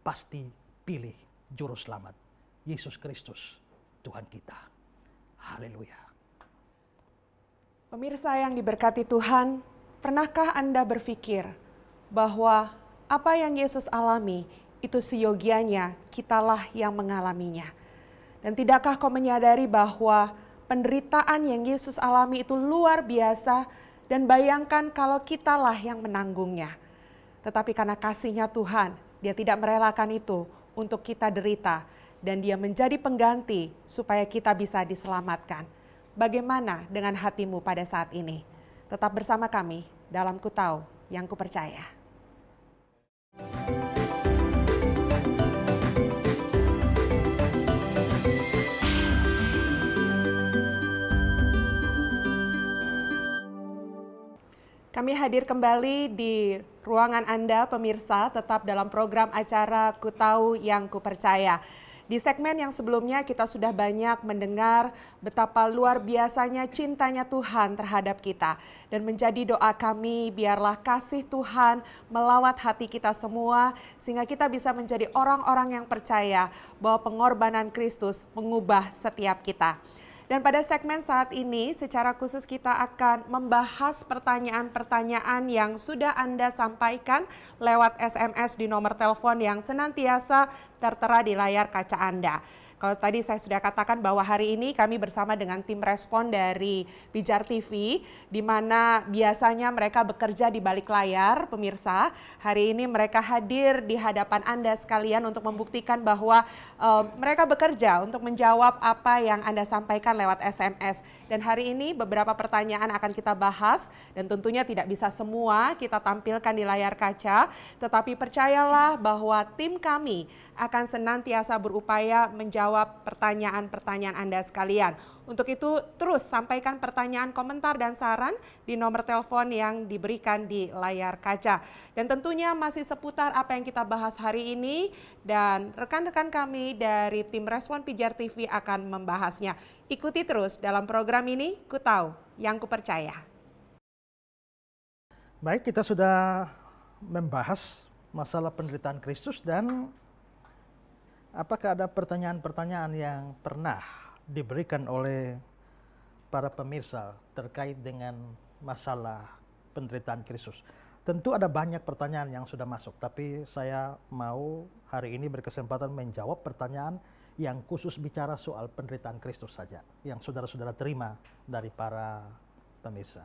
pasti pilih juru selamat, Yesus Kristus, Tuhan kita. Haleluya. Pemirsa yang diberkati Tuhan, pernahkah Anda berpikir bahwa apa yang Yesus alami itu seyogianya kitalah yang mengalaminya? Dan tidakkah kau menyadari bahwa penderitaan yang Yesus alami itu luar biasa dan bayangkan kalau kitalah yang menanggungnya. Tetapi karena kasih-Nya Tuhan, Dia tidak merelakan itu untuk kita derita dan Dia menjadi pengganti supaya kita bisa diselamatkan. bagaimana dengan hatimu pada saat ini? Tetap bersama kami dalam Ku Tahu Yang Kupercaya. Kami hadir kembali di ruangan Anda pemirsa, tetap dalam program acara Ku Tahu Yang Kupercaya. Di segmen yang sebelumnya kita sudah banyak mendengar betapa luar biasanya cintanya Tuhan terhadap kita. Dan menjadi doa kami biarlah kasih Tuhan melawat hati kita semua sehingga kita bisa menjadi orang-orang yang percaya bahwa pengorbanan Kristus mengubah setiap kita. Dan pada segmen saat ini secara khusus kita akan membahas pertanyaan-pertanyaan yang sudah Anda sampaikan lewat SMS di nomor telepon yang senantiasa tertera di layar kaca Anda. Kalau tadi saya sudah katakan bahwa hari ini kami bersama dengan tim respon dari Pijar TV, di mana biasanya mereka bekerja di balik layar, pemirsa. Hari ini mereka hadir di hadapan Anda sekalian untuk membuktikan bahwa mereka bekerja untuk menjawab apa yang Anda sampaikan lewat SMS. Dan hari ini beberapa pertanyaan akan kita bahas dan tentunya tidak bisa semua kita tampilkan di layar kaca, tetapi percayalah bahwa tim kami akan senantiasa berupaya menjawab pertanyaan-pertanyaan Anda sekalian. Untuk itu terus sampaikan pertanyaan, komentar, dan saran di nomor telepon yang diberikan di layar kaca. Dan tentunya masih seputar apa yang kita bahas hari ini dan rekan-rekan kami dari tim Respon Pijar TV akan membahasnya. Ikuti terus dalam program ini, Ku Tahu Yang Kupercaya. Baik, kita sudah membahas masalah penderitaan Kristus dan apakah ada pertanyaan-pertanyaan yang pernah diberikan oleh para pemirsa terkait dengan masalah penderitaan Kristus? Tentu ada banyak pertanyaan yang sudah masuk, tapi saya mau hari ini berkesempatan menjawab pertanyaan yang khusus bicara soal penderitaan Kristus saja, yang saudara-saudara terima dari para pemirsa.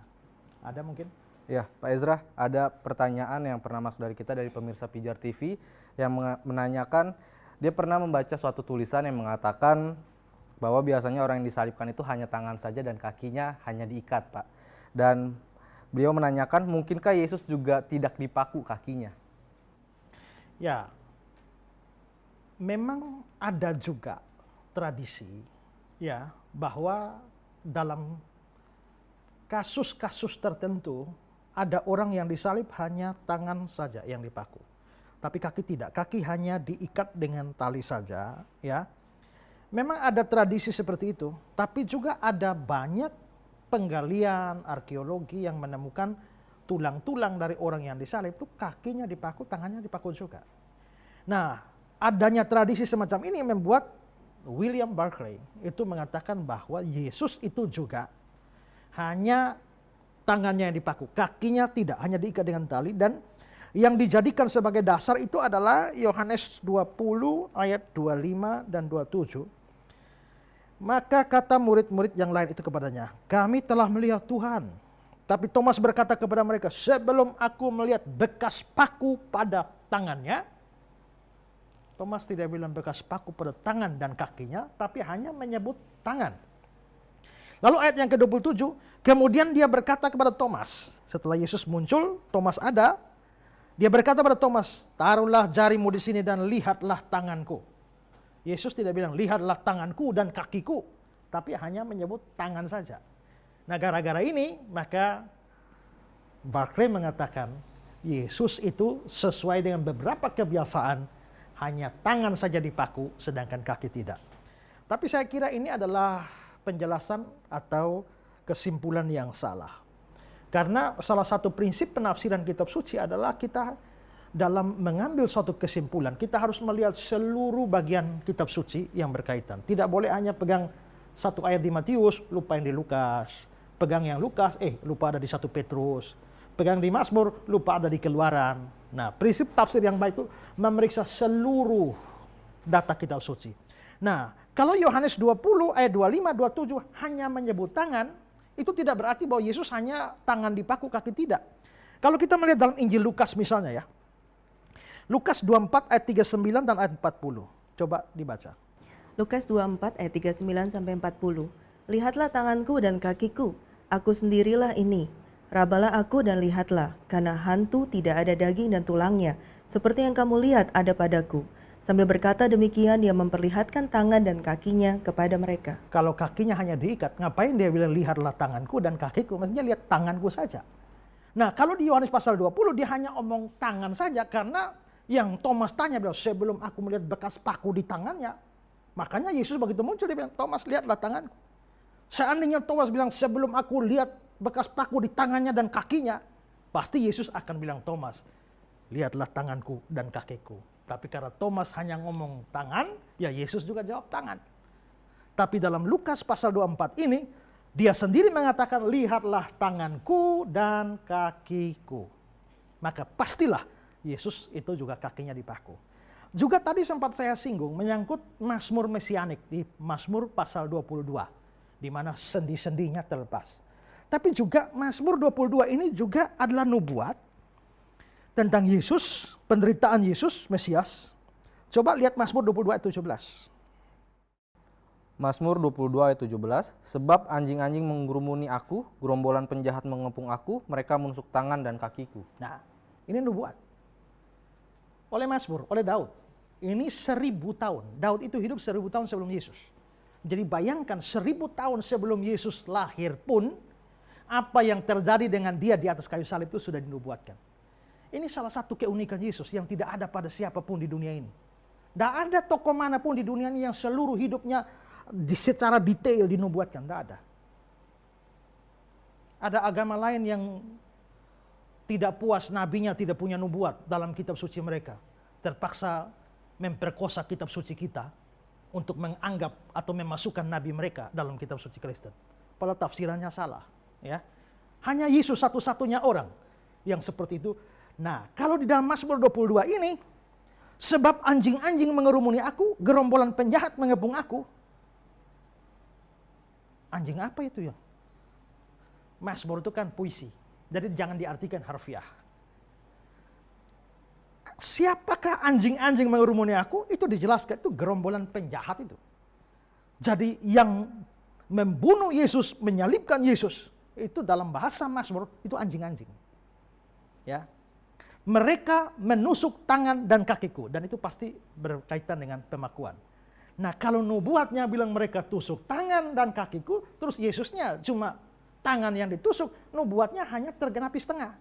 Ada mungkin? Ya, Pak Ezra, ada pertanyaan yang pernah masuk dari kita dari pemirsa Pijar TV yang menanyakan, dia pernah membaca suatu tulisan yang mengatakan bahwa biasanya orang yang disalibkan itu hanya tangan saja dan kakinya hanya diikat, Pak. Dan beliau menanyakan, mungkinkah Yesus juga tidak dipaku kakinya? Ya, memang ada juga tradisi ya bahwa dalam kasus-kasus tertentu ada orang yang disalib hanya tangan saja yang dipaku. Tapi kaki tidak, kaki hanya diikat dengan tali saja, ya. Memang ada tradisi seperti itu, tapi juga ada banyak penggalian arkeologi yang menemukan tulang-tulang dari orang yang disalib itu kakinya dipaku, tangannya dipaku juga. Nah, adanya tradisi semacam ini membuat William Barclay itu mengatakan bahwa Yesus itu juga hanya tangannya yang dipaku, kakinya tidak, hanya diikat dengan tali. Dan yang dijadikan sebagai dasar itu adalah Yohanes 20 ayat 25 dan 27. Maka kata murid-murid yang lain itu kepadanya, kami telah melihat Tuhan. Tapi Thomas berkata kepada mereka, sebelum aku melihat bekas paku pada tangannya. Thomas tidak bilang bekas paku pada tangan dan kakinya, tapi hanya menyebut tangan. Lalu ayat yang ke-27, kemudian dia berkata kepada Thomas, setelah Yesus muncul, Thomas ada, dia berkata pada Thomas, taruhlah jarimu di sini dan lihatlah tanganku. Yesus tidak bilang, lihatlah tanganku dan kakiku, tapi hanya menyebut tangan saja. Nah, gara-gara ini, maka Barclay mengatakan, Yesus itu sesuai dengan beberapa kebiasaan, hanya tangan saja dipaku, sedangkan kaki tidak. Tapi saya kira ini adalah penjelasan atau kesimpulan yang salah. Karena salah satu prinsip penafsiran kitab suci adalah kita dalam mengambil suatu kesimpulan, kita harus melihat seluruh bagian kitab suci yang berkaitan. Tidak boleh hanya pegang satu ayat di Matius, lupa yang di Lukas. Pegang yang Lukas, lupa ada di 1 Petrus. Pegang di Mazmur, lupa ada di Keluaran. Nah, prinsip tafsir yang baik itu memeriksa seluruh data kitab suci. Nah, kalau Yohanes 20 ayat 25, 27 hanya menyebut tangan, itu tidak berarti bahwa Yesus hanya tangan dipaku, kaki tidak. Kalau kita melihat dalam Injil Lukas misalnya ya, Lukas 24 ayat 39 dan ayat 40. Coba dibaca. Lukas 24 ayat 39 sampai 40. Lihatlah tanganku dan kakiku, aku sendirilah ini. Rabalah aku dan lihatlah, karena hantu tidak ada daging dan tulangnya, seperti yang kamu lihat ada padaku. Sambil berkata demikian, dia memperlihatkan tangan dan kakinya kepada mereka. Kalau kakinya hanya diikat, ngapain dia bilang lihatlah tanganku dan kakiku? Maksudnya lihat tanganku saja. Nah, kalau di Yohanes pasal 20 dia hanya omong tangan saja, karena yang Thomas tanya bilang, sebelum aku melihat bekas paku di tangannya, makanya Yesus begitu muncul dia bilang, Thomas lihatlah tanganku. Seandainya Thomas bilang sebelum aku lihat bekas paku di tangannya dan kakinya, pasti Yesus akan bilang, Thomas, lihatlah tanganku dan kakiku. Tapi karena Thomas hanya ngomong tangan, ya Yesus juga jawab tangan. Tapi dalam Lukas pasal 24 ini, dia sendiri mengatakan, lihatlah tanganku dan kakiku. Maka pastilah Yesus itu juga kakinya dipaku. Juga tadi sempat saya singgung menyangkut Mazmur Mesianik di Mazmur pasal 22. Di mana sendi-sendinya terlepas. Tapi juga Mazmur 22 ini juga adalah nubuat tentang Yesus, penderitaan Yesus, Mesias. Coba lihat Mazmur 22 ayat 17. Mazmur 22 ayat 17, sebab anjing-anjing menggurumuni aku, gerombolan penjahat mengepung aku, mereka menusuk tangan dan kakiku. Nah, ini nubuat. Oleh Mazmur, oleh Daud. Ini 1000 tahun. Daud itu hidup 1000 tahun sebelum Yesus. Jadi bayangkan 1000 tahun sebelum Yesus lahir pun, apa yang terjadi dengan dia di atas kayu salib itu sudah dinubuatkan. Ini salah satu keunikan Yesus yang tidak ada pada siapapun di dunia ini. Tidak ada tokoh manapun di dunia ini yang seluruh hidupnya secara detail dinubuatkan. Tidak ada. Ada agama lain yang tidak puas nabinya tidak punya nubuat dalam kitab suci mereka. Terpaksa memperkosa kitab suci kita untuk menganggap atau memasukkan nabi mereka dalam kitab suci Kristen. Padahal tafsirannya salah. Ya. Hanya Yesus satu-satunya orang yang seperti itu. Nah, kalau di dalam Mazmur 22 ini, sebab anjing-anjing mengerumuni aku, gerombolan penjahat mengepung aku. Anjing apa itu ya? Mazmur itu kan puisi. Jadi jangan diartikan harfiah. Siapakah anjing-anjing mengerumuni aku? Itu dijelaskan, itu gerombolan penjahat itu. Jadi yang membunuh Yesus, menyalibkan Yesus, itu dalam bahasa Mazmur itu anjing-anjing. Ya. Mereka menusuk tangan dan kakiku, dan itu pasti berkaitan dengan pemakuan. Nah, kalau nubuatnya bilang mereka tusuk tangan dan kakiku, terus Yesusnya cuma tangan yang ditusuk, nubuatnya hanya tergenapi setengah.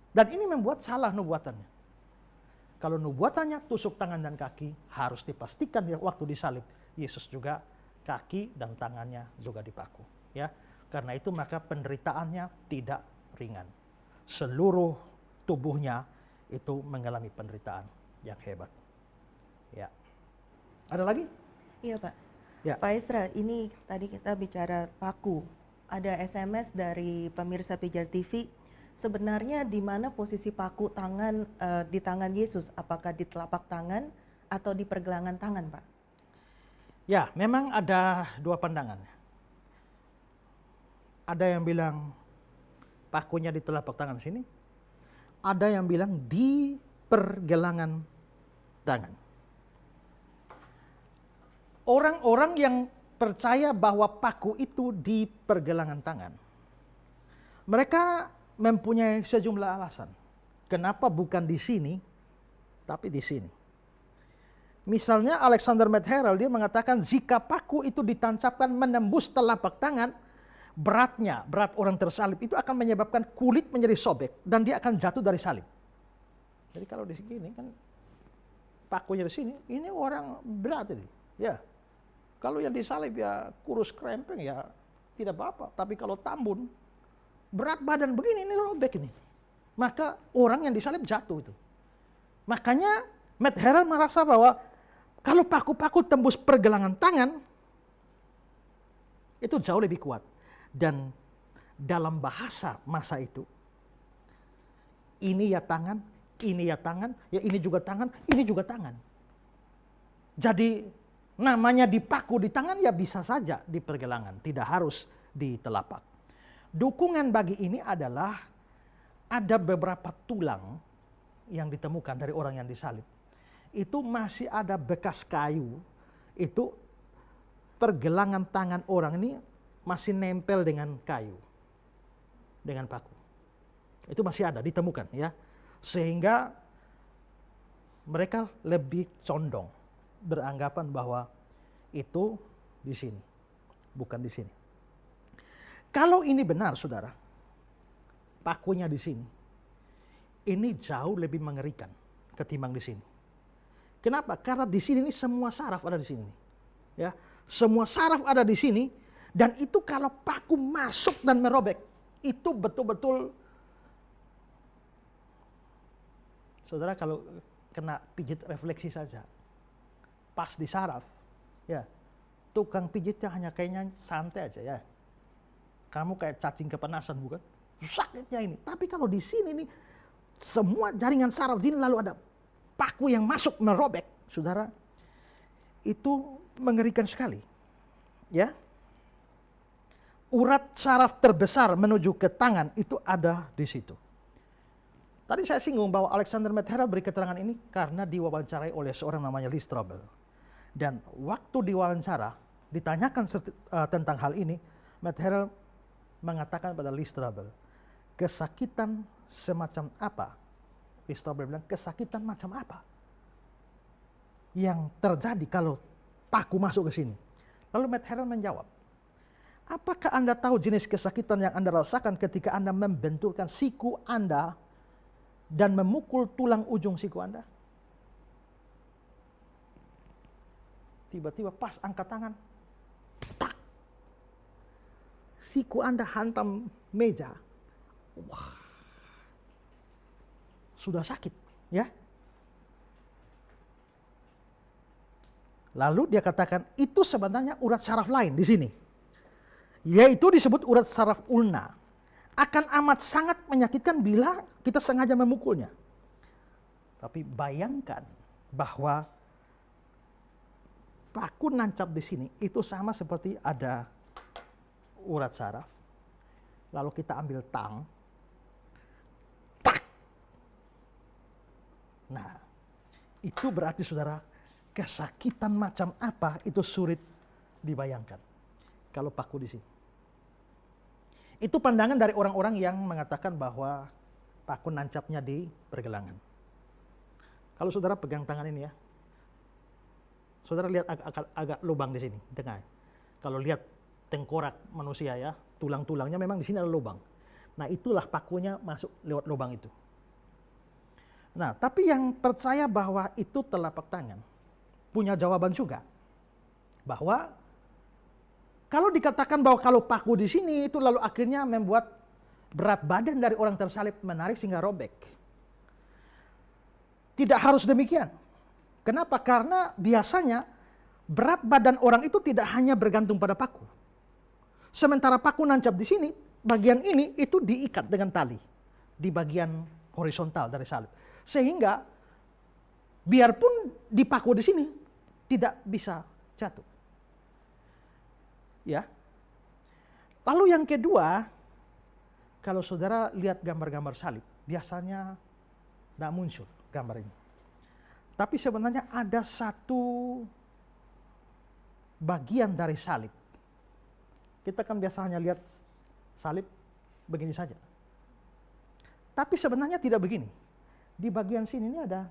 Dan ini membuat salah nubuatannya. Kalau nubuatannya tusuk tangan dan kaki, harus dipastikan ya waktu disalib Yesus juga kaki dan tangannya juga dipaku. Ya, karena itu maka penderitaannya tidak ringan. Seluruh tubuhnya itu mengalami penderitaan yang hebat. Ya. Ada lagi? Iya Pak. Ya. Pak Esra, ini tadi kita bicara paku. Ada SMS dari pemirsa Pijar TV. Sebenarnya di mana posisi paku tangan di tangan Yesus? Apakah di telapak tangan atau di pergelangan tangan, Pak? Ya, memang ada dua pandangan. Ada yang bilang pakunya di telapak tangan sini. Ada yang bilang di pergelangan tangan. Orang-orang yang percaya bahwa paku itu di pergelangan tangan, mereka mempunyai sejumlah alasan. Kenapa bukan di sini, tapi di sini. Misalnya Alexander Medherel, dia mengatakan jika paku itu ditancapkan menembus telapak tangan, berat orang tersalib itu akan menyebabkan kulit menjadi sobek dan dia akan jatuh dari salib. Jadi kalau di sini kan pakunya di sini, ini orang berat ini. Ya. Kalau yang disalib ya kurus krempeng ya tidak apa-apa, tapi kalau tambun berat badan begini, ini robek ini. Maka orang yang disalib jatuh itu. Makanya Medherel merasa bahwa kalau paku-paku tembus pergelangan tangan, itu jauh lebih kuat. Dan dalam bahasa masa itu, ini ya tangan, ya ini juga tangan, ini juga tangan. Jadi namanya dipaku di tangan ya bisa saja di pergelangan, tidak harus di telapak. Dukungan bagi ini adalah ada beberapa tulang yang ditemukan dari orang yang disalib. Itu masih ada bekas kayu, itu pergelangan tangan orang ini masih nempel dengan kayu, dengan paku. Itu masih ada, ditemukan ya. Sehingga mereka lebih condong beranggapan bahwa itu di sini, bukan di sini. Kalau ini benar, saudara, pakunya di sini, ini jauh lebih mengerikan ketimbang di sini. Kenapa? Karena di sini ini semua saraf ada di sini. Ya, semua saraf ada di sini, dan itu kalau paku masuk dan merobek, itu betul-betul, saudara kalau kena pijit refleksi saja, pas di saraf, ya, tukang pijitnya hanya kayaknya santai aja ya. Kamu kayak cacing kepanasan bukan? Sakitnya ini. Tapi kalau di sini nih, semua jaringan saraf ini lalu ada paku yang masuk merobek, saudara, itu mengerikan sekali. Ya, urat saraf terbesar menuju ke tangan itu ada di situ. Tadi saya singgung bahwa Alexander Matt Harrell beri keterangan ini karena diwawancarai oleh seorang namanya Lee Strobel. Dan waktu diwawancara ditanyakan tentang hal ini, Matt Harrell mengatakan pada Lee Strobel, kesakitan semacam apa? Lee Strobel bilang, kesakitan macam apa yang terjadi kalau paku masuk ke sini? Lalu Matt Harrell menjawab, apakah Anda tahu jenis kesakitan yang Anda rasakan ketika Anda membenturkan siku Anda dan memukul tulang ujung siku Anda? Tiba-tiba pas angkat tangan, tak, siku Anda hantam meja. Wah, sudah sakit, ya. Lalu dia katakan itu sebenarnya urat saraf lain di sini, yaitu disebut urat saraf ulna. Akan amat sangat menyakitkan bila kita sengaja memukulnya. Tapi bayangkan bahwa paku nancap di sini itu sama seperti ada urat saraf. Lalu kita ambil tang, tak. Nah, itu berarti saudara, kesakitan macam apa itu sulit dibayangkan kalau paku di sini. Itu pandangan dari orang-orang yang mengatakan bahwa paku nancapnya di pergelangan. Kalau saudara pegang tangan ini ya, saudara lihat agak lubang di sini, di tengah. Kalau lihat tengkorak manusia ya, tulang-tulangnya memang di sini ada lubang. Nah, itulah pakunya masuk lewat lubang itu. Nah, tapi yang percaya bahwa itu telapak tangan punya jawaban juga, bahwa kalau dikatakan bahwa kalau paku di sini itu lalu akhirnya membuat berat badan dari orang tersalib menarik sehingga robek. Tidak harus demikian. Kenapa? Karena biasanya berat badan orang itu tidak hanya bergantung pada paku. Sementara paku nancap di sini, bagian ini itu diikat dengan tali di bagian horizontal dari salib. Sehingga biarpun dipaku di sini tidak bisa jatuh. Ya. Lalu yang kedua, kalau saudara lihat gambar-gambar salib, biasanya tidak muncul gambar ini. Tapi sebenarnya ada satu bagian dari salib. Kita kan biasanya lihat salib begini saja. Tapi sebenarnya tidak begini. Di bagian sini ini ada.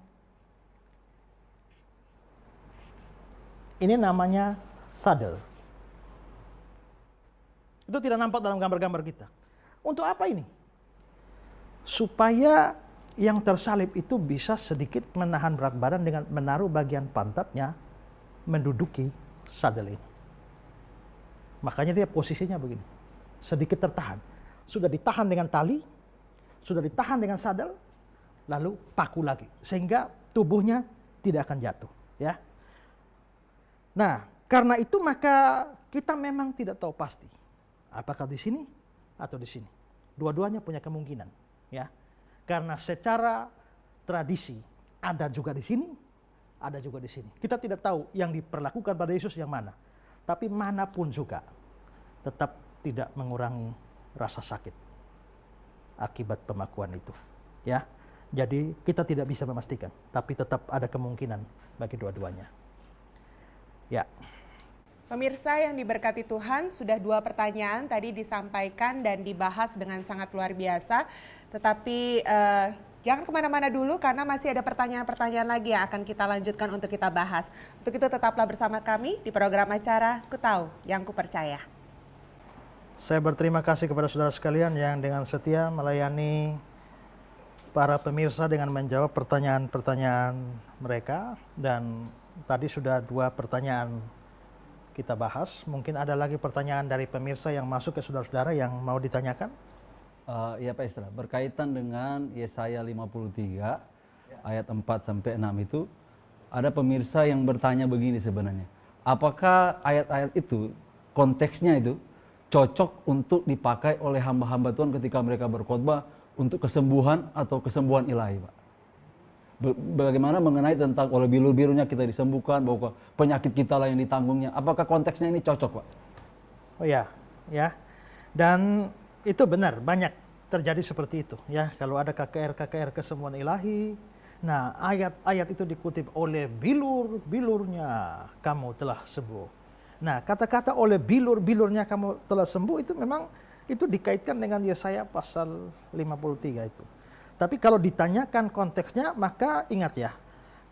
Ini namanya saddle. Itu tidak nampak dalam gambar-gambar kita. Untuk apa ini? Supaya yang tersalib itu bisa sedikit menahan berat badan dengan menaruh bagian pantatnya menduduki saddle ini. Makanya dia posisinya begini. Sedikit tertahan. Sudah ditahan dengan tali, sudah ditahan dengan saddle, lalu paku lagi. Sehingga tubuhnya tidak akan jatuh. Ya. Nah, karena itu maka kita memang tidak tahu pasti. Apakah di sini atau di sini? Dua-duanya punya kemungkinan, ya. Karena secara tradisi ada juga di sini, ada juga di sini. Kita tidak tahu yang diperlakukan pada Yesus yang mana. Tapi manapun juga tetap tidak mengurangi rasa sakit akibat pemakuan itu, ya. Jadi kita tidak bisa memastikan, tapi tetap ada kemungkinan bagi dua-duanya. Ya. Pemirsa yang diberkati Tuhan, sudah 2 pertanyaan tadi disampaikan dan dibahas dengan sangat luar biasa. Tetapi jangan kemana-mana dulu karena masih ada pertanyaan-pertanyaan lagi yang akan kita lanjutkan untuk kita bahas. Untuk itu tetaplah bersama kami di program acara Ku Tahu Yang Ku Percaya. Saya berterima kasih kepada saudara sekalian yang dengan setia melayani para pemirsa dengan menjawab pertanyaan-pertanyaan mereka. Dan tadi sudah 2 pertanyaan kita bahas. Mungkin ada lagi pertanyaan dari pemirsa yang masuk ke saudara-saudara yang mau ditanyakan? Ya Pak Istra, berkaitan dengan Yesaya 53 ayat 4 sampai 6 itu, ada pemirsa yang bertanya begini sebenarnya. Apakah ayat-ayat itu, konteksnya itu, cocok untuk dipakai oleh hamba-hamba Tuhan ketika mereka berkhotbah untuk kesembuhan atau kesembuhan ilahi, Pak? Bagaimana mengenai tentang oleh bilur-birunya kita disembuhkan, bahwa penyakit kita lah yang ditanggungnya. Apakah konteksnya ini cocok, Pak? Oh ya, ya. Dan itu benar, banyak terjadi seperti itu. Ya, kalau ada KKR kesembuhan ilahi, nah ayat-ayat itu dikutip oleh bilur-bilurnya kamu telah sembuh. Nah, kata-kata oleh bilur-bilurnya kamu telah sembuh itu memang itu dikaitkan dengan Yesaya pasal 53 itu. Tapi kalau ditanyakan konteksnya, maka ingat ya,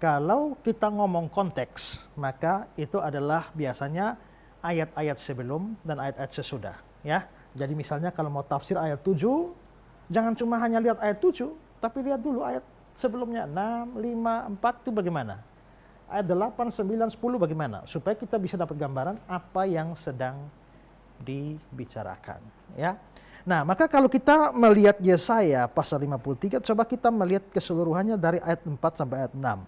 kalau kita ngomong konteks, maka itu adalah biasanya ayat-ayat sebelum dan ayat-ayat sesudah. Ya, jadi misalnya kalau mau tafsir ayat 7, jangan cuma hanya lihat ayat 7, tapi lihat dulu ayat sebelumnya 6, 5, 4 itu bagaimana. Ayat 8, 9, 10 bagaimana. Supaya kita bisa dapat gambaran apa yang sedang dibicarakan. Ya. Nah, maka kalau kita melihat Yesaya pasal 53, coba kita melihat keseluruhannya dari ayat 4 sampai ayat 6.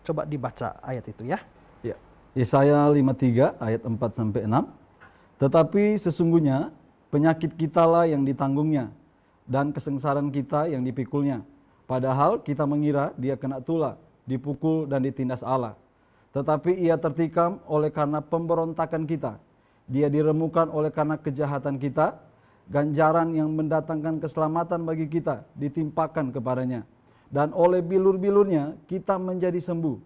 Coba dibaca ayat itu ya. Ya. Yesaya 53 ayat 4 sampai 6. Tetapi sesungguhnya penyakit kitalah yang ditanggungnya dan kesengsaraan kita yang dipikulnya. Padahal kita mengira dia kena tulah, dipukul dan ditindas Allah. Tetapi ia tertikam oleh karena pemberontakan kita. Dia diremukan oleh karena kejahatan kita. Ganjaran yang mendatangkan keselamatan bagi kita ditimpakan kepadanya. Dan oleh bilur-bilurnya kita menjadi sembuh.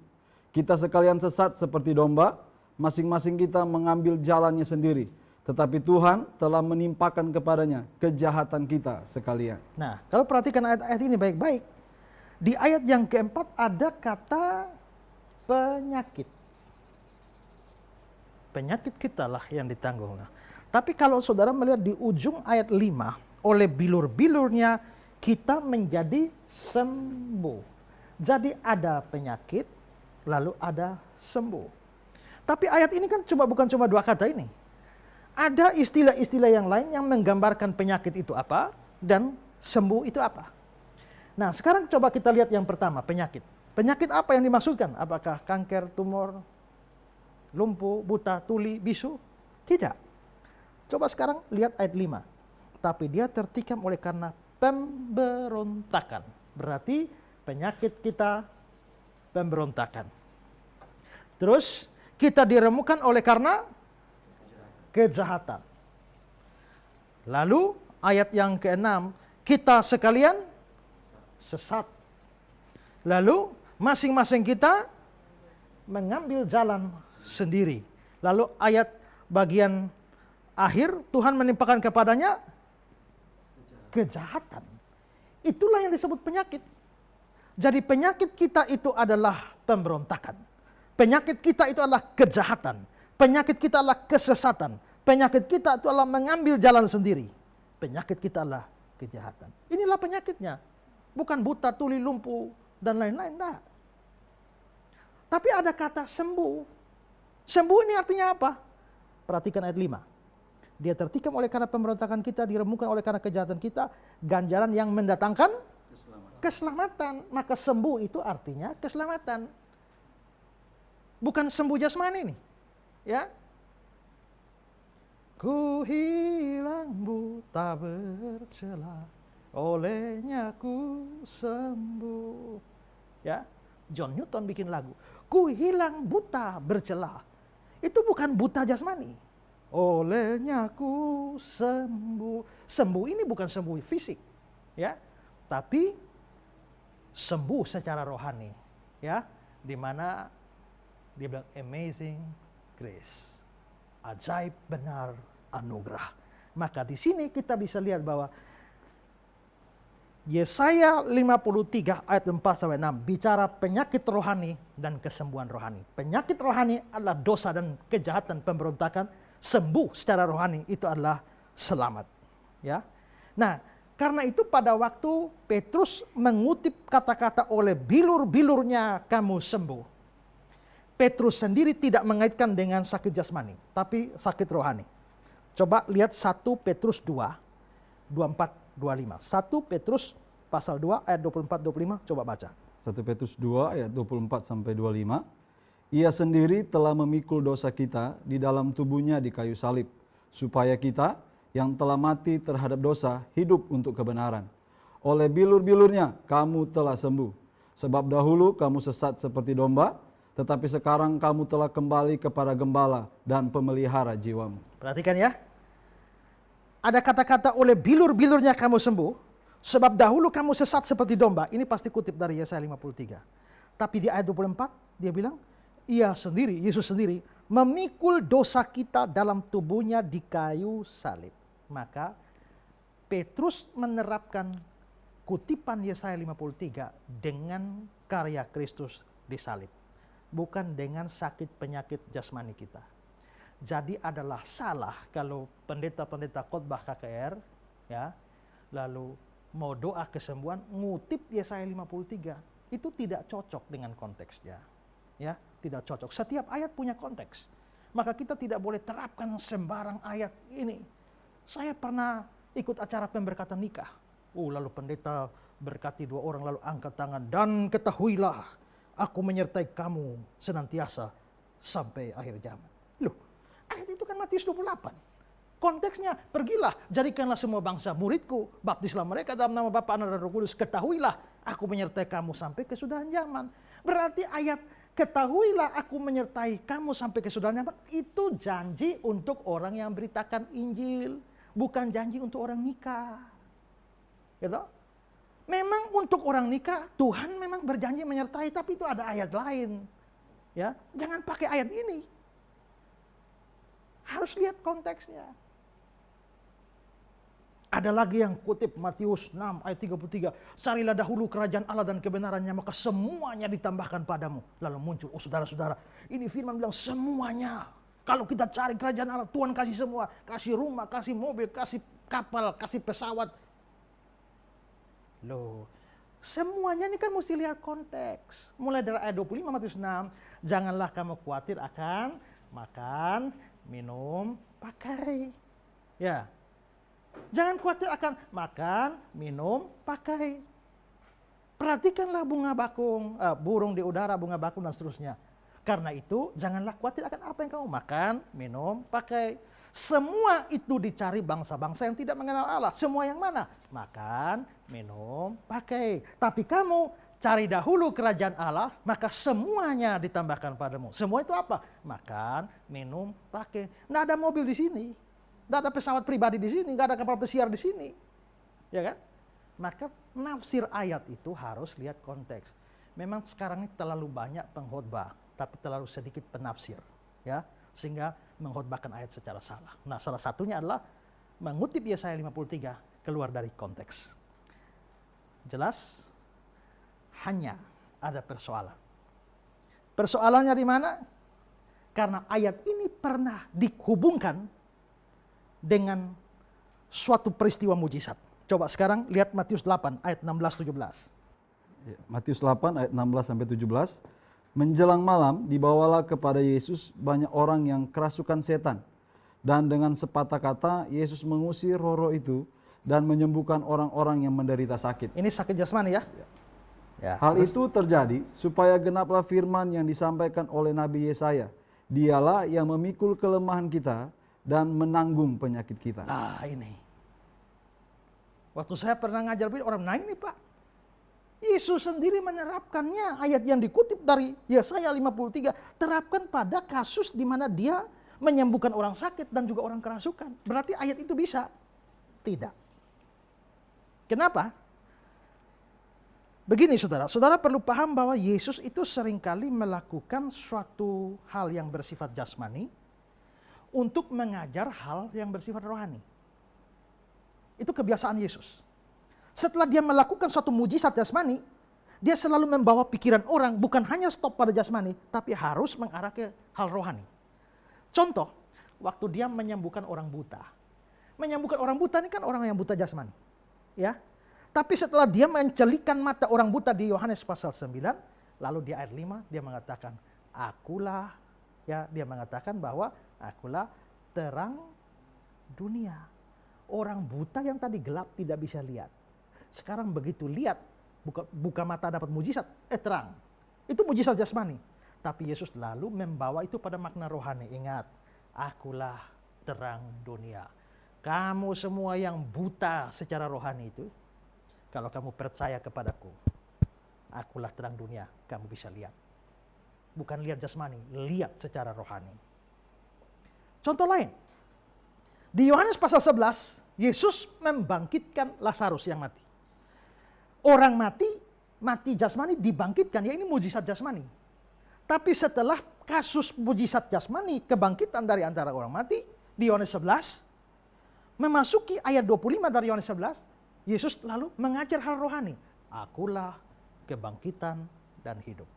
Kita sekalian sesat seperti domba, masing-masing kita mengambil jalannya sendiri. Tetapi Tuhan telah menimpakan kepadanya kejahatan kita sekalian. Nah, kalau perhatikan ayat-ayat ini baik-baik. Di ayat yang keempat ada kata penyakit. Penyakit kita lah yang ditanggung. Tapi kalau saudara melihat di ujung ayat 5, oleh bilur-bilurnya kita menjadi sembuh. Jadi ada penyakit, lalu ada sembuh. Tapi ayat ini kan bukan cuma 2 kata ini. Ada istilah-istilah yang lain yang menggambarkan penyakit itu apa dan sembuh itu apa. Nah, sekarang coba kita lihat yang pertama, penyakit. Penyakit apa yang dimaksudkan? Apakah kanker, tumor, lumpuh, buta, tuli, bisu? Tidak. Coba sekarang lihat ayat 5. Tapi dia tertikam oleh karena pemberontakan. Berarti penyakit kita pemberontakan. Terus kita diremukan oleh karena kejahatan. Lalu ayat yang ke-6, kita sekalian sesat. Lalu masing-masing kita mengambil jalan sendiri. Lalu ayat bagian akhir, Tuhan menimpakan kepadanya kejahatan. Itulah yang disebut penyakit. Jadi penyakit kita itu adalah pemberontakan. Penyakit kita itu adalah kejahatan. Penyakit kita adalah kesesatan. Penyakit kita itu adalah mengambil jalan sendiri. Penyakit kita adalah kejahatan. Inilah penyakitnya. Bukan buta, tuli, lumpuh, dan lain-lain. Nah. Tapi ada kata sembuh. Sembuh ini artinya apa? Perhatikan ayat 5. Dia tertikam oleh karena pemberontakan kita, diremukan oleh karena kejahatan kita, ganjaran yang mendatangkan keselamatan. Maka sembuh itu artinya keselamatan. Bukan sembuh jasmani nih. Ya. Ku hilang buta bercela, olehnya ku sembuh. Ya. John Newton bikin lagu. Ku hilang buta bercela. Itu bukan buta jasmani. Olehnya ku sembuh. Sembuh ini bukan sembuh fisik, ya, tapi sembuh secara rohani, ya, di mana dia bilang amazing grace. ajaib benar anugerah. Maka di sini kita bisa lihat bahwa Yesaya 53 ayat 4 sampai 6 bicara penyakit rohani dan kesembuhan rohani. Penyakit rohani adalah dosa dan kejahatan, pemberontakan. Sembuh secara rohani itu adalah selamat. Ya. Nah, karena itu pada waktu Petrus mengutip kata-kata oleh bilur-bilurnya kamu sembuh. Petrus sendiri tidak mengaitkan dengan sakit jasmani, tapi sakit rohani. Coba lihat 1 Petrus 2, 24, 25. 1 Petrus pasal 2 ayat 24-25, coba baca. 1 Petrus 2 ayat 24 sampai 25. Ia sendiri telah memikul dosa kita di dalam tubuhnya di kayu salib, supaya kita yang telah mati terhadap dosa hidup untuk kebenaran. Oleh bilur-bilurnya kamu telah sembuh. Sebab dahulu kamu sesat seperti domba, tetapi sekarang kamu telah kembali kepada gembala dan pemelihara jiwamu. Perhatikan ya. Ada kata-kata oleh bilur-bilurnya kamu sembuh, sebab dahulu kamu sesat seperti domba. Ini pasti kutip dari Yesaya 53. Tapi di ayat 24 dia bilang, ia sendiri, Yesus sendiri, memikul dosa kita dalam tubuhnya di kayu salib. Maka Petrus menerapkan kutipan Yesaya 53 dengan karya Kristus di salib. Bukan dengan sakit penyakit jasmani kita. Jadi adalah salah kalau pendeta-pendeta khotbah KKR ya, lalu mau doa kesembuhan ngutip Yesaya 53. Itu tidak cocok dengan konteksnya. Ya, tidak cocok. Setiap ayat punya konteks. Maka kita tidak boleh terapkan sembarang ayat ini. Saya pernah ikut acara pemberkatan nikah. Lalu pendeta berkati 2 orang lalu angkat tangan, dan ketahuilah aku menyertai kamu senantiasa sampai akhir zaman. Loh, ayat itu kan Matius 28. Konteksnya, pergilah, jadikanlah semua bangsa muridku, baptislah mereka dalam nama Bapa, Anak dan Roh Kudus, ketahuilah aku menyertai kamu sampai kesudahan zaman. Berarti ayat ketahuilah aku menyertai kamu sampai kesudahan zaman itu janji untuk orang yang beritakan Injil, bukan janji untuk orang nikah. Gitu? Memang untuk orang nikah Tuhan memang berjanji menyertai, tapi itu ada ayat lain. Ya, jangan pakai ayat ini. Harus lihat konteksnya. Ada lagi yang kutip Matius 6 ayat 33. Carilah dahulu kerajaan Allah dan kebenarannya, maka semuanya ditambahkan padamu. Lalu muncul, saudara-saudara, ini firman bilang semuanya. Kalau kita cari kerajaan Allah, Tuhan kasih semua. Kasih rumah, kasih mobil, kasih kapal, kasih pesawat. Loh, semuanya ini kan mesti lihat konteks. Mulai dari ayat 25 Matius 6. Janganlah kamu khawatir akan makan, minum, pakai. Ya. Jangan khawatir akan makan, minum, pakai. Perhatikanlah bunga bakung, burung di udara, bunga bakung dan seterusnya. Karena itu janganlah khawatir akan apa yang kamu makan, minum, pakai. Semua itu dicari bangsa-bangsa yang tidak mengenal Allah. Semua yang mana? Makan, minum, pakai. Tapi kamu cari dahulu kerajaan Allah, maka semuanya ditambahkan padamu. Semua itu apa? Makan, minum, pakai. Nggak ada mobil di sini. Nggak ada pesawat pribadi di sini, nggak ada kapal pesiar di sini. Ya kan? Maka nafsir ayat itu harus lihat konteks. Memang sekarang ini terlalu banyak pengkhotbah, tapi terlalu sedikit penafsir. Ya, sehingga mengkhotbahkan ayat secara salah. Nah, salah satunya adalah mengutip Yesaya 53 keluar dari konteks. Jelas? Hanya ada persoalan. Persoalannya di mana? Karena ayat ini pernah dihubungkan dengan suatu peristiwa mujizat. Coba sekarang lihat Matius 8 ayat 16-17. Matius 8 ayat 16 sampai 17. Menjelang malam dibawalah kepada Yesus banyak orang yang kerasukan setan. Dan dengan sepatah kata Yesus mengusir roh-roh itu dan menyembuhkan orang-orang yang menderita sakit. Ini sakit jasmani ya? Ya, Hal terus? itu terjadi supaya genaplah firman yang disampaikan oleh Nabi Yesaya. Dialah yang memikul kelemahan kita dan menanggung penyakit kita. Nah ini. Waktu saya pernah ngajar orang, nah ini Pak. Yesus sendiri menerapkannya. Ayat yang dikutip dari Yesaya 53. Terapkan pada kasus di mana dia menyembuhkan orang sakit dan juga orang kerasukan. Berarti ayat itu bisa? Tidak. Kenapa? Begini saudara, saudara perlu paham bahwa Yesus itu seringkali melakukan suatu hal yang bersifat jasmani untuk mengajar hal yang bersifat rohani. Itu kebiasaan Yesus. Setelah dia melakukan suatu mujizat jasmani, dia selalu membawa pikiran orang bukan hanya stop pada jasmani, tapi harus mengarah ke hal rohani. Contoh, waktu dia menyembuhkan orang buta. Menyembuhkan orang buta ini kan orang yang buta jasmani. Ya. Tapi setelah dia mencelikan mata orang buta di Yohanes pasal 9, lalu di ayat 5 dia mengatakan, akulah, ya, dia mengatakan bahwa akulah terang dunia. Orang buta yang tadi gelap tidak bisa lihat. Sekarang begitu lihat, buka mata dapat mujizat, terang. Itu mujizat jasmani. Tapi Yesus lalu membawa itu pada makna rohani. Ingat, akulah terang dunia. Kamu semua yang buta secara rohani itu, kalau kamu percaya kepadaku, akulah terang dunia, kamu bisa lihat. Bukan lihat jasmani, lihat secara rohani. Contoh lain, di Yohanes pasal 11, Yesus membangkitkan Lazarus yang mati. Orang mati jasmani dibangkitkan, ya ini mujizat jasmani. Tapi setelah kasus mujizat jasmani, kebangkitan dari antara orang mati, di Yohanes 11, memasuki ayat 25 dari Yohanes 11, Yesus lalu mengajar hal rohani. Akulah kebangkitan dan hidup.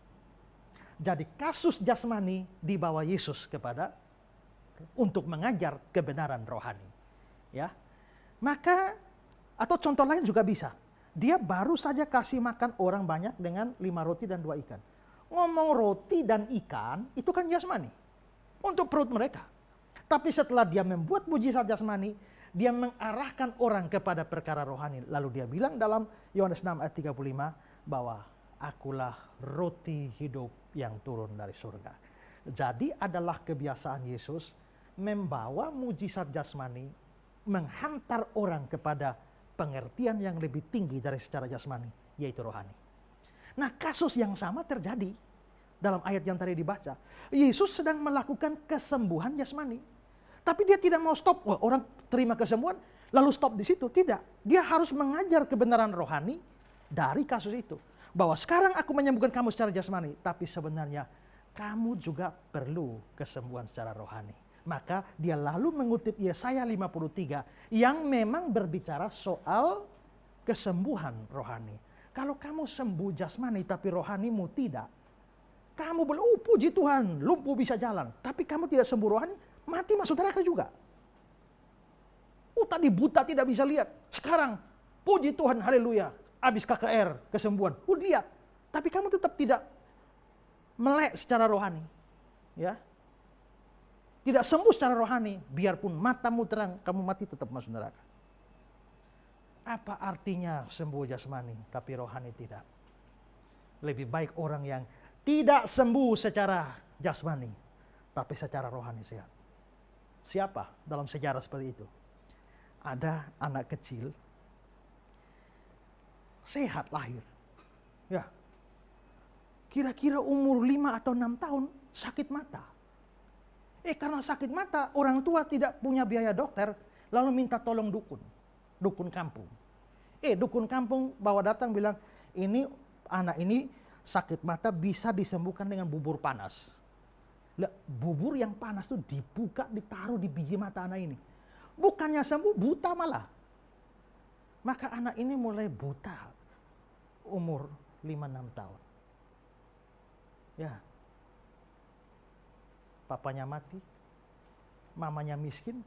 Jadi kasus jasmani dibawa Yesus kepada untuk mengajar kebenaran rohani. Ya. Maka, atau contoh lain juga bisa. Dia baru saja kasih makan orang banyak dengan 5 roti dan 2 ikan. Ngomong roti dan ikan, itu kan jasmani. Untuk perut mereka. Tapi setelah dia membuat mujizat jasmani, dia mengarahkan orang kepada perkara rohani. Lalu dia bilang dalam Yohanes 6 ayat 35 bahwa akulah roti hidup yang turun dari surga. Jadi adalah kebiasaan Yesus membawa mujizat jasmani, menghantar orang kepada pengertian yang lebih tinggi dari secara jasmani, yaitu rohani. Nah, kasus yang sama terjadi dalam ayat yang tadi dibaca. Yesus sedang melakukan kesembuhan jasmani. Tapi dia tidak mau stop, wah, orang terima kesembuhan, lalu stop di situ. Tidak, dia harus mengajar kebenaran rohani dari kasus itu. Bahwa sekarang aku menyembuhkan kamu secara jasmani, tapi sebenarnya kamu juga perlu kesembuhan secara rohani. Maka dia lalu mengutip Yesaya 53 yang memang berbicara soal kesembuhan rohani. Kalau kamu sembuh jasmani tapi rohanimu tidak, kamu boleh, puji Tuhan, lumpuh bisa jalan. Tapi kamu tidak sembuh rohani, mati masuk neraka juga. Tadi buta tidak bisa lihat. Sekarang, puji Tuhan, haleluya. Habis KKR, kesembuhan. Lihat. Tapi kamu tetap tidak melek secara rohani. Ya. Tidak sembuh secara rohani. Biarpun matamu terang, kamu mati tetap masuk neraka. Apa artinya sembuh jasmani, tapi rohani tidak? Lebih baik orang yang tidak sembuh secara jasmani, tapi secara rohani sehat. Siapa dalam sejarah seperti itu? Ada anak kecil, sehat lahir. Ya. Kira-kira umur 5 atau 6 tahun, sakit mata. Karena sakit mata, orang tua tidak punya biaya dokter, lalu minta tolong dukun kampung. Dukun kampung bawa datang bilang, ini anak ini sakit mata bisa disembuhkan dengan bubur panas. Bubur yang panas itu dibuka, ditaruh di biji mata anak ini. Bukannya sembuh, buta malah. Maka anak ini mulai buta umur 5-6 tahun. Ya. Papanya mati, mamanya miskin,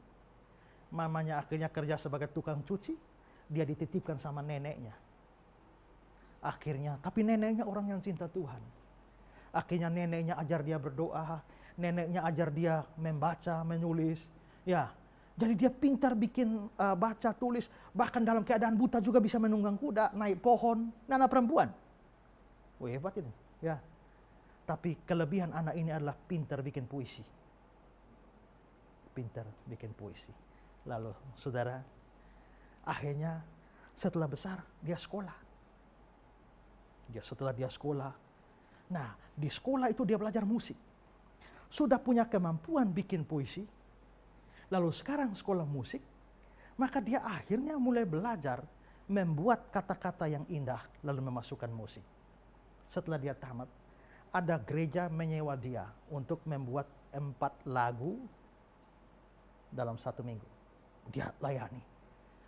mamanya akhirnya kerja sebagai tukang cuci, dia dititipkan sama neneknya. Akhirnya, tapi neneknya orang yang cinta Tuhan. Akhirnya neneknya ajar dia berdoa, neneknya ajar dia membaca, menulis. Ya, jadi dia pintar bikin baca, tulis, bahkan dalam keadaan buta juga bisa menunggang kuda, naik pohon, anak perempuan. Hebat ini. Ya. Tapi kelebihan anak ini adalah pintar bikin puisi. Pintar bikin puisi. Lalu saudara, akhirnya setelah besar dia sekolah. Setelah dia sekolah, nah di sekolah itu dia belajar musik. Sudah punya kemampuan bikin puisi. Lalu sekarang sekolah musik, maka dia akhirnya mulai belajar membuat kata-kata yang indah lalu memasukkan musik. Setelah dia tamat, ada gereja menyewa dia untuk membuat 4 lagu dalam 1 minggu. Dia layani.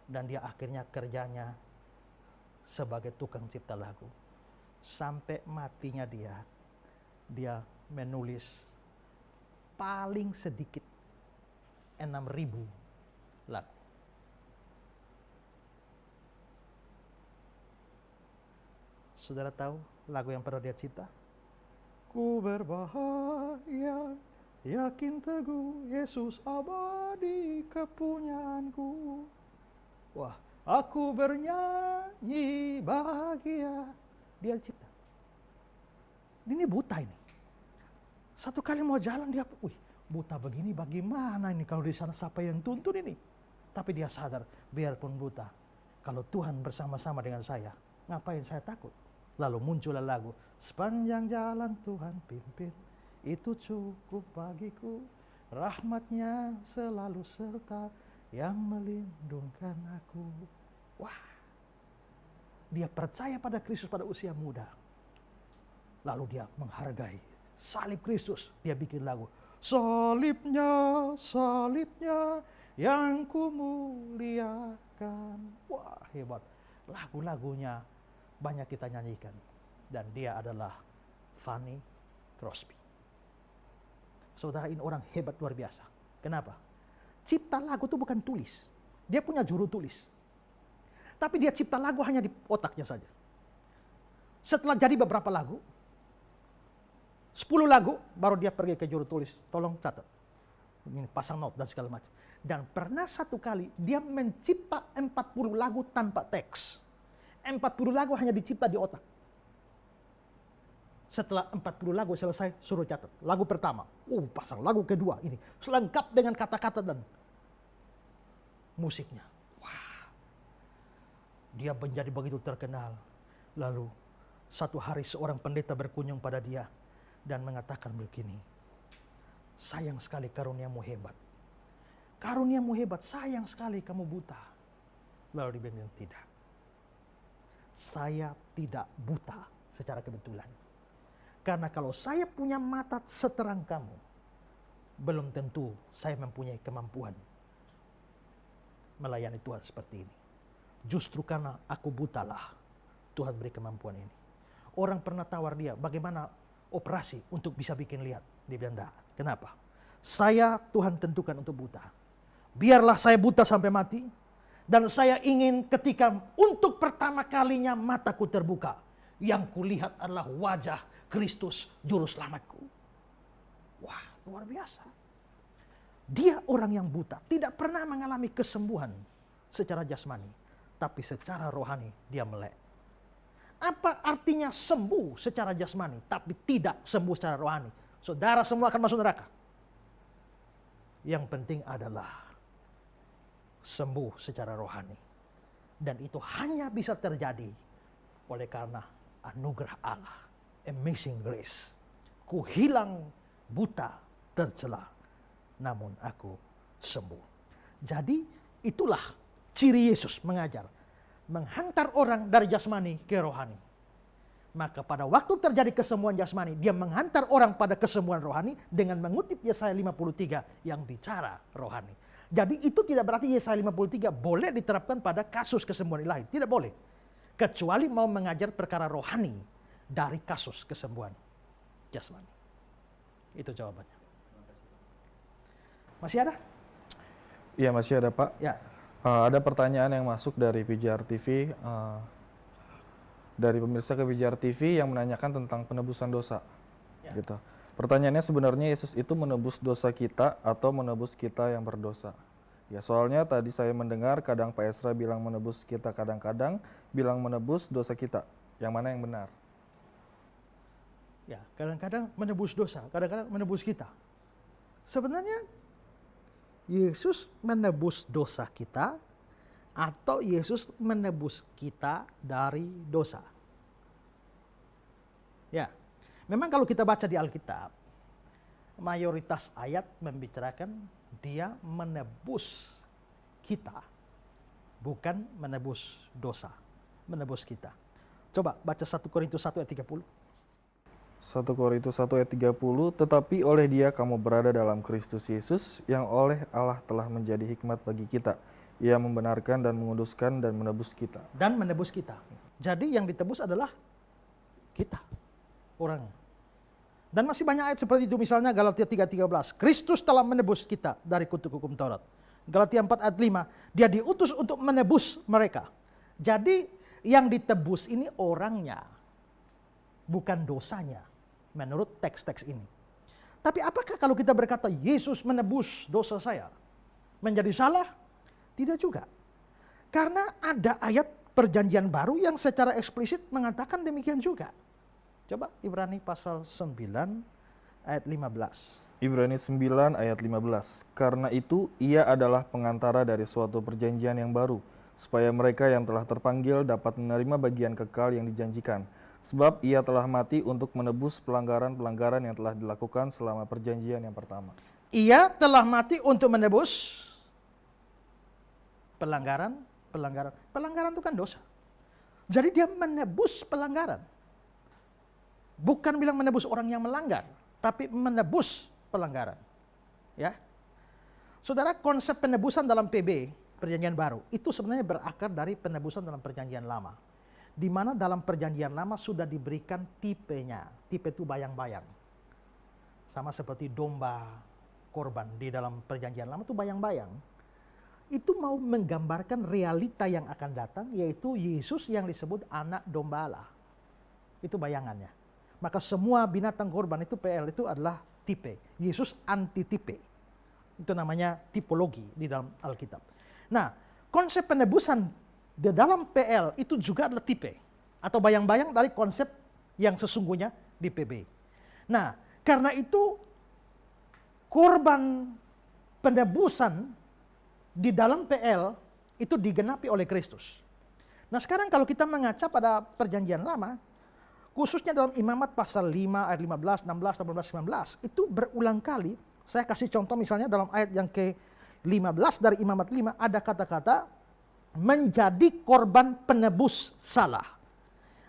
Dan dia akhirnya kerjanya sebagai tukang cipta lagu. Sampai matinya dia menulis paling sedikit 6.000 lagu. Saudara tahu lagu yang pernah dia cipta? Ku berbahagia, yakin teguh, Yesus abadi kepunyaanku. Wah, aku bernyanyi bahagia. Dia cipta. Ini buta ini. Satu kali mau jalan dia, buta begini bagaimana ini kalau di sana siapa yang tuntun ini? Tapi dia sadar, biarpun buta, kalau Tuhan bersama-sama dengan saya, ngapain saya takut? Lalu muncullah lagu, sepanjang jalan Tuhan pimpin, itu cukup bagiku, rahmatnya selalu serta yang melindungkan aku. Wah, dia percaya pada Kristus pada usia muda. Lalu dia menghargai salib Kristus. Dia bikin lagu, salibnya, salibnya yang kumuliakan. Wah, hebat. Lagu-lagunya banyak kita nyanyikan. Dan dia adalah Fanny Crosby. Saudara, ini orang hebat luar biasa. Kenapa? Cipta lagu itu bukan tulis. Dia punya juru tulis. Tapi dia cipta lagu hanya di otaknya saja. Setelah jadi beberapa lagu, 10 lagu, baru dia pergi ke juru tulis. Tolong catat. Ini pasang note dan segala macam. Dan pernah satu kali dia mencipta 40 lagu tanpa teks. 40 lagu hanya dicipta di otak. Setelah 40 lagu selesai, suruh catat. Lagu pertama, pasang lagu kedua ini. Lengkap dengan kata-kata dan musiknya. Wah, dia menjadi begitu terkenal. Lalu, satu hari seorang pendeta berkunjung pada dia dan mengatakan begini, sayang sekali karuniamu hebat. Karuniamu hebat, sayang sekali kamu buta. Lalu dia bilang, tidak. Saya tidak buta secara kebetulan. Karena kalau saya punya mata seterang kamu, belum tentu saya mempunyai kemampuan melayani Tuhan seperti ini. Justru karena aku butalah, Tuhan beri kemampuan ini. Orang pernah tawar dia, bagaimana operasi untuk bisa bikin lihat? Dia bilang, enggak. Kenapa? Saya Tuhan tentukan untuk buta. Biarlah saya buta sampai mati. Dan saya ingin ketika untuk pertama kalinya mataku terbuka, yang kulihat adalah wajah Kristus Juru Selamatku. Wah, luar biasa. Dia orang yang buta, tidak pernah mengalami kesembuhan secara jasmani, tapi secara rohani dia melek. Apa artinya sembuh secara jasmani, tapi tidak sembuh secara rohani? Saudara semua akan masuk neraka. Yang penting adalah sembuh secara rohani. Dan itu hanya bisa terjadi oleh karena anugerah Allah. Amazing grace. Ku hilang buta tercela, namun aku sembuh. Jadi itulah ciri Yesus mengajar. Menghantar orang dari jasmani ke rohani. Maka pada waktu terjadi kesembuhan jasmani, dia menghantar orang pada kesembuhan rohani dengan mengutip Yesaya 53 yang bicara rohani. Jadi itu tidak berarti Yesaya 53 boleh diterapkan pada kasus kesembuhan ilahi. Tidak boleh. Kecuali mau mengajar perkara rohani dari kasus kesembuhan jasmani. Itu jawabannya. Masih ada? Iya, masih ada, Pak. Ya. Ada pertanyaan yang masuk dari PJR TV, dari pemirsa ke PJR TV yang menanyakan tentang penebusan dosa. Ya. Gitu. Pertanyaannya sebenarnya Yesus itu menebus dosa kita atau menebus kita yang berdosa? Ya, soalnya tadi saya mendengar kadang Pak Esra bilang menebus kita, kadang-kadang bilang menebus dosa kita. Yang mana yang benar? Ya, kadang-kadang menebus dosa, kadang-kadang menebus kita. Sebenarnya Yesus menebus dosa kita atau Yesus menebus kita dari dosa. Ya, memang kalau kita baca di Alkitab, mayoritas ayat membicarakan dia menebus kita, bukan menebus dosa, menebus kita. Coba baca 1 Korintus 1 ayat 30. 1 Korintus 1 ayat 30, tetapi oleh dia kamu berada dalam Kristus Yesus, yang oleh Allah telah menjadi hikmat bagi kita. Ia membenarkan dan menguduskan dan menebus kita. Dan menebus kita. Jadi yang ditebus adalah kita, orangnya. Dan masih banyak ayat seperti itu, misalnya Galatia 3:13, Kristus telah menebus kita dari kutuk hukum Taurat. Galatia 4 ayat 5, dia diutus untuk menebus mereka. Jadi yang ditebus ini orangnya, bukan dosanya, menurut teks-teks ini. Tapi apakah kalau kita berkata Yesus menebus dosa saya menjadi salah? Tidak juga. Karena ada ayat perjanjian baru yang secara eksplisit mengatakan demikian juga. Coba Ibrani pasal 9 ayat 15. Ibrani 9 ayat 15. Karena itu ia adalah pengantara dari suatu perjanjian yang baru, supaya mereka yang telah terpanggil dapat menerima bagian kekal yang dijanjikan. Sebab ia telah mati untuk menebus pelanggaran-pelanggaran yang telah dilakukan selama perjanjian yang pertama. Ia telah mati untuk menebus pelanggaran. Pelanggaran itu kan dosa. Jadi dia menebus pelanggaran. Bukan bilang menebus orang yang melanggar, tapi menebus pelanggaran. Ya. Saudara, konsep penebusan dalam PB, perjanjian baru, itu sebenarnya berakar dari penebusan dalam perjanjian lama. Di mana dalam perjanjian lama sudah diberikan tipenya. Tipe itu bayang-bayang. Sama seperti domba, korban di dalam perjanjian lama itu bayang-bayang. Itu mau menggambarkan realita yang akan datang, yaitu Yesus yang disebut anak domba Allah. Itu bayangannya. Maka semua binatang korban itu PL itu adalah tipe. Yesus antitipe. Itu namanya tipologi di dalam Alkitab. Nah, konsep penebusan di dalam PL itu juga adalah tipe. Atau bayang-bayang dari konsep yang sesungguhnya di PB. Nah, karena itu korban penebusan di dalam PL itu digenapi oleh Kristus. Nah sekarang kalau kita mengaca pada perjanjian lama, khususnya dalam Imamat pasal 5 ayat 15, 16, 18, 19, itu berulang kali, saya kasih contoh misalnya dalam ayat yang ke-15 dari Imamat 5, ada kata-kata menjadi korban penebus salah.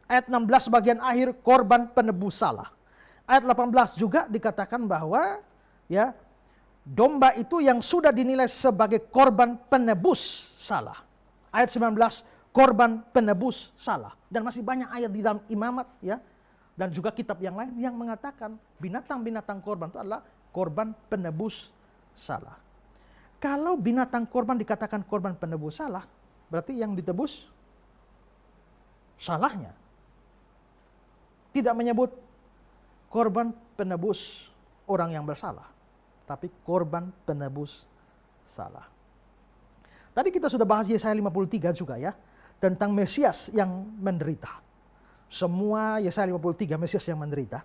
Ayat 16 bagian akhir korban penebus salah. Ayat 18 juga dikatakan bahwa ya domba itu yang sudah dinilai sebagai korban penebus salah. Ayat 19, korban penebus salah. Dan masih banyak ayat di dalam Imamat ya, dan juga kitab yang lain yang mengatakan binatang-binatang korban itu adalah korban penebus salah. Kalau binatang korban dikatakan korban penebus salah, berarti yang ditebus salahnya. Tidak menyebut korban penebus orang yang bersalah, tapi korban penebus salah. Tadi kita sudah bahas Yesaya 53 juga ya, tentang Mesias yang menderita. Semua Yesaya 53 Mesias yang menderita.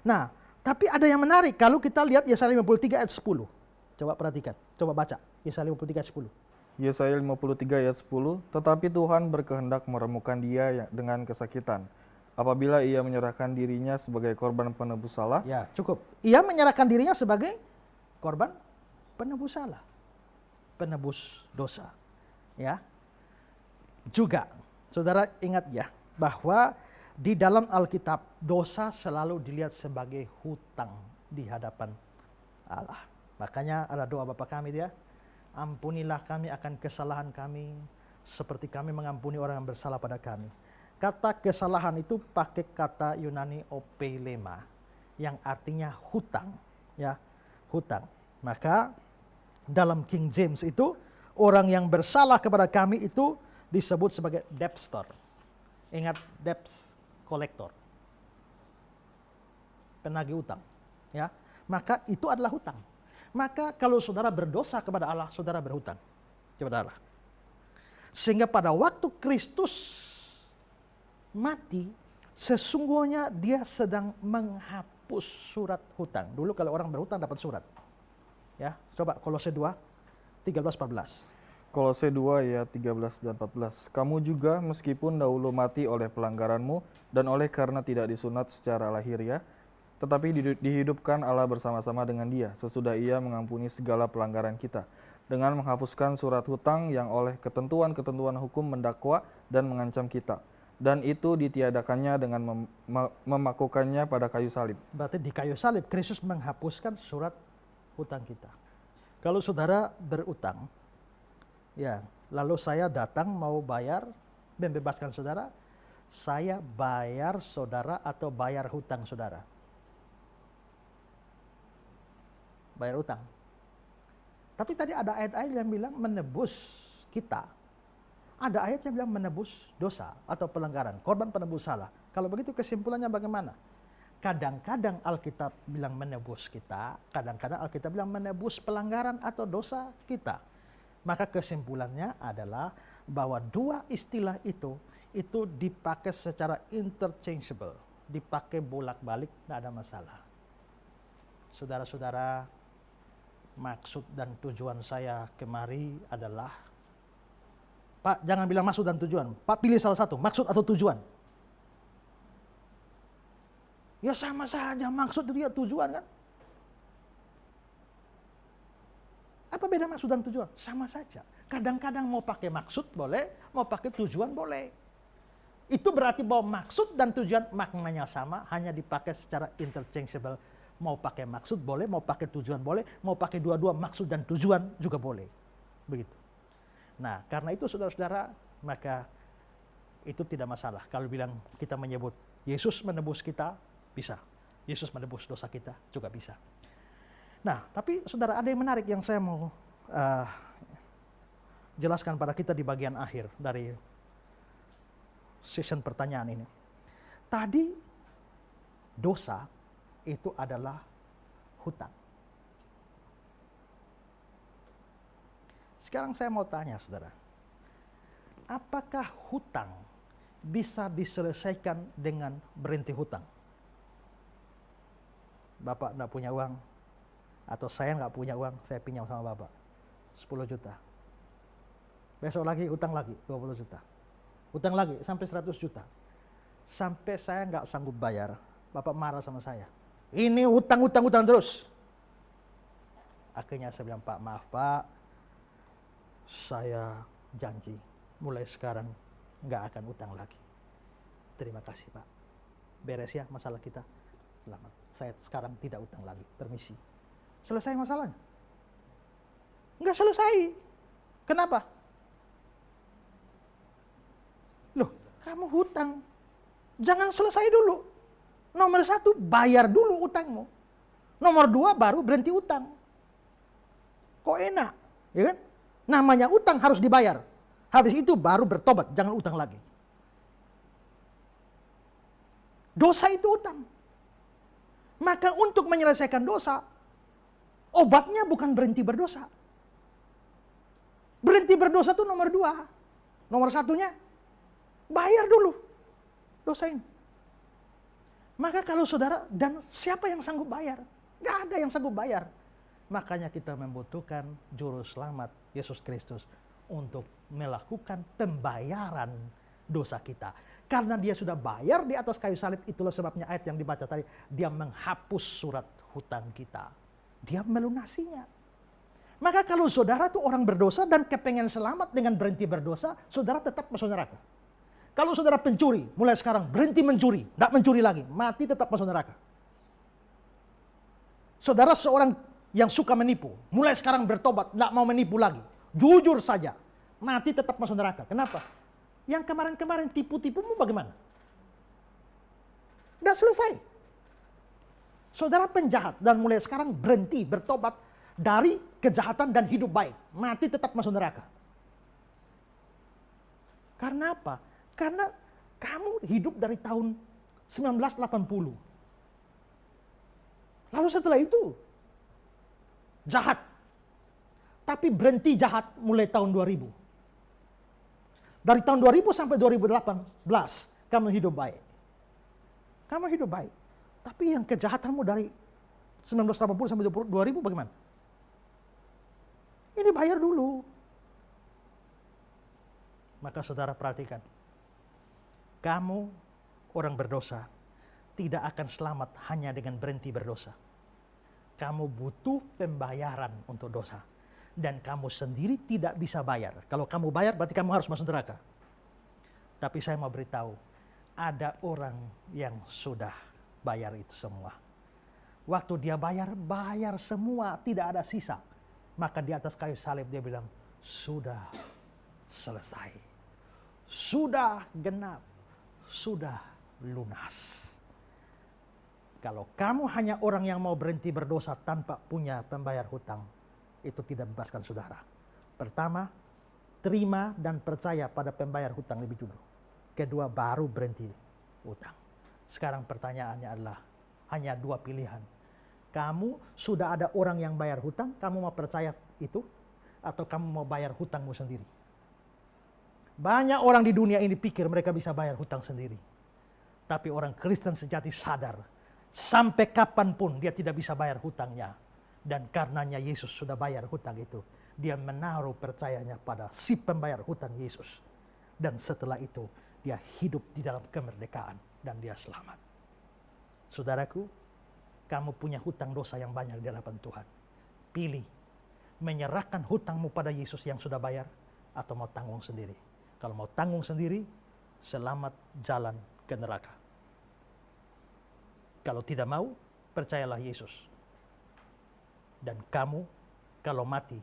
Nah, tapi ada yang menarik kalau kita lihat Yesaya 53 ayat 10. Coba perhatikan, coba baca Yesaya 53 ayat 10. Yesaya 53 ayat 10, tetapi Tuhan berkehendak meremukkan dia dengan kesakitan, apabila ia menyerahkan dirinya sebagai korban penebus salah. Ya, cukup. Ia menyerahkan dirinya sebagai korban penebus salah, penebus dosa. Ya. Juga, saudara ingat ya, bahwa di dalam Alkitab dosa selalu dilihat sebagai hutang di hadapan Allah. Makanya ada doa Bapa kami dia, ampunilah kami akan kesalahan kami seperti kami mengampuni orang yang bersalah pada kami. Kata kesalahan itu pakai kata Yunani opelema yang artinya hutang, ya, hutang. Maka dalam King James itu orang yang bersalah kepada kami itu disebut sebagai debtor. Ingat debts collector, penagih utang, ya. Maka itu adalah hutang. Maka kalau saudara berdosa kepada Allah, saudara berhutang kepada Allah. Sehingga pada waktu Kristus mati, sesungguhnya dia sedang menghapus surat hutang. Dulu kalau orang berhutang dapat surat. Ya, coba Kolose 2, 13-14. Kolose 2 ayat 13 dan 14. Kamu juga meskipun dahulu mati oleh pelanggaranmu dan oleh karena tidak disunat secara lahiriah, tetapi dihidupkan Allah bersama-sama dengan dia, sesudah ia mengampuni segala pelanggaran kita, dengan menghapuskan surat hutang yang oleh ketentuan-ketentuan hukum mendakwa dan mengancam kita. dan itu ditiadakannya dengan memakukannya pada kayu salib. Berarti di kayu salib Kristus menghapuskan surat hutang kita. Kalau saudara berutang, ya, lalu saya datang mau bayar, membebaskan saudara, saya bayar saudara atau bayar hutang saudara? Bayar utang. Tapi tadi ada ayat-ayat yang bilang menebus kita. Ada ayat yang bilang menebus dosa atau pelanggaran, korban penebus salah. Kalau begitu kesimpulannya bagaimana? Kadang-kadang Alkitab bilang menebus kita, kadang-kadang Alkitab bilang menebus pelanggaran atau dosa kita. Maka kesimpulannya adalah bahwa dua istilah itu dipakai secara interchangeable, dipakai bolak-balik, tidak ada masalah. Saudara-saudara, maksud dan tujuan saya kemari adalah, Pak, jangan bilang maksud dan tujuan. Pak, pilih salah satu, maksud atau tujuan. Ya sama saja, maksud itu ya tujuan kan. Apa beda maksud dan tujuan? Sama saja. Kadang-kadang mau pakai maksud boleh, mau pakai tujuan boleh. Itu berarti bahwa maksud dan tujuan maknanya sama, hanya dipakai secara interchangeable. Mau pakai maksud boleh, mau pakai tujuan boleh, mau pakai dua-dua maksud dan tujuan juga boleh. Begitu. Nah, karena itu saudara-saudara, maka itu tidak masalah. Kalau bilang kita menyebut Yesus menebus kita, bisa. Yesus menebus dosa kita juga bisa. Nah, tapi saudara, ada yang menarik yang saya mau jelaskan pada kita di bagian akhir dari session pertanyaan ini. Tadi dosa itu adalah hutang. Sekarang saya mau tanya saudara, apakah hutang bisa diselesaikan dengan berhenti hutang? Bapak enggak punya uang, atau saya nggak punya uang, saya pinjam sama Bapak 10 juta. Besok lagi hutang lagi 20 juta. Hutang lagi sampai 100 juta. Sampai saya nggak sanggup bayar, Bapak marah sama saya. Ini hutang terus. Akhirnya saya bilang, Pak, maaf Pak, saya janji mulai sekarang nggak akan utang lagi. Terima kasih Pak. Beres ya masalah kita. Selamat. Saya sekarang tidak utang lagi. Permisi. Selesai masalahnya? Nggak selesai. Kenapa? Loh, kamu hutang. Jangan selesai dulu. Nomor 1, bayar dulu utangmu. Nomor 2, baru berhenti utang. Kok enak? Ya kan? Namanya utang harus dibayar. Habis itu baru bertobat, jangan utang lagi. Dosa itu utang. Maka untuk menyelesaikan dosa, obatnya bukan berhenti berdosa. Berhenti berdosa itu nomor 2. Nomor 1-nya, bayar dulu dosa ini. Maka kalau saudara, dan siapa yang sanggup bayar? Gak ada yang sanggup bayar. Makanya kita membutuhkan juru selamat Yesus Kristus untuk melakukan pembayaran dosa kita. Karena dia sudah bayar di atas kayu salib, itulah sebabnya ayat yang dibaca tadi, dia menghapus surat hutang kita. Dia melunasinya. Maka kalau saudara tuh orang berdosa dan kepengen selamat dengan berhenti berdosa, saudara tetap masuk neraka. Kalau saudara pencuri, mulai sekarang berhenti mencuri, tidak mencuri lagi, mati tetap masuk neraka. Saudara seorang yang suka menipu, mulai sekarang bertobat, tidak mau menipu lagi, jujur saja, mati tetap masuk neraka. Kenapa? Yang kemarin-kemarin tipu-tipumu bagaimana? Tidak selesai. Saudara penjahat dan mulai sekarang berhenti bertobat dari kejahatan dan hidup baik, mati tetap masuk neraka. Karena apa? Karena kamu hidup dari tahun 1980. Lalu setelah itu jahat. Tapi berhenti jahat mulai tahun 2000. Dari tahun 2000 sampai 2018 kamu hidup baik. Kamu hidup baik. Tapi yang kejahatanmu dari 1980 sampai 2000 bagaimana? Ini bayar dulu. Maka saudara perhatikan. Kamu orang berdosa tidak akan selamat hanya dengan berhenti berdosa. Kamu butuh pembayaran untuk dosa. Dan kamu sendiri tidak bisa bayar. Kalau kamu bayar berarti kamu harus masuk neraka. Tapi saya mau beritahu, ada orang yang sudah bayar itu semua. Waktu dia bayar semua, tidak ada sisa. Maka di atas kayu salib dia bilang, sudah selesai. Sudah genap. Sudah lunas. Kalau kamu hanya orang yang mau berhenti berdosa tanpa punya pembayar hutang, itu tidak bebaskan saudara. Pertama, terima dan percaya pada pembayar hutang lebih dulu. Kedua, baru berhenti hutang. Sekarang pertanyaannya adalah hanya dua pilihan. Kamu sudah ada orang yang bayar hutang, kamu mau percaya itu? Atau kamu mau bayar hutangmu sendiri? Banyak orang di dunia ini pikir mereka bisa bayar hutang sendiri. Tapi orang Kristen sejati sadar, sampai kapanpun dia tidak bisa bayar hutangnya. Dan karenanya Yesus sudah bayar hutang itu. Dia menaruh percayanya pada si pembayar hutang Yesus. Dan setelah itu, dia hidup di dalam kemerdekaan dan dia selamat. Saudaraku, kamu punya hutang dosa yang banyak di hadapan Tuhan. Pilih, menyerahkan hutangmu pada Yesus yang sudah bayar, atau mau tanggung sendiri. Kalau mau tanggung sendiri, selamat jalan ke neraka. Kalau tidak mau, percayalah Yesus. Dan kamu, kalau mati,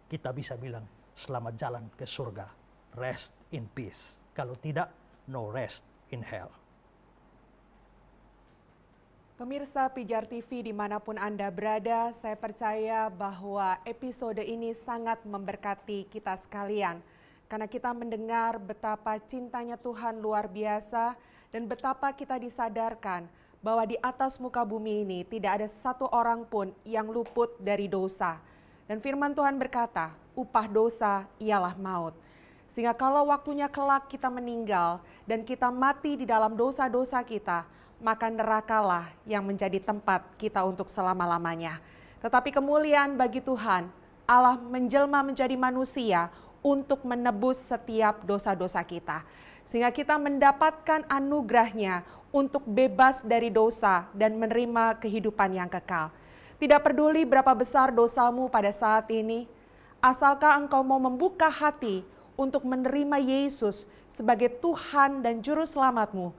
kita bisa bilang, selamat jalan ke surga. Rest in peace. Kalau tidak, no rest in hell. Pemirsa Pijar TV dimanapun Anda berada, saya percaya bahwa episode ini sangat memberkati kita sekalian. Karena kita mendengar betapa cintanya Tuhan luar biasa dan betapa kita disadarkan bahwa di atas muka bumi ini tidak ada satu orang pun yang luput dari dosa. Dan firman Tuhan berkata, upah dosa ialah maut. Sehingga kalau waktunya kelak kita meninggal dan kita mati di dalam dosa-dosa kita, maka nerakalah yang menjadi tempat kita untuk selama-lamanya. Tetapi kemuliaan bagi Tuhan, Allah menjelma menjadi manusia untuk menebus setiap dosa-dosa kita. Sehingga kita mendapatkan anugerahnya untuk bebas dari dosa dan menerima kehidupan yang kekal. Tidak peduli berapa besar dosamu pada saat ini, asalkah engkau mau membuka hati untuk menerima Yesus sebagai Tuhan dan Juru Selamatmu,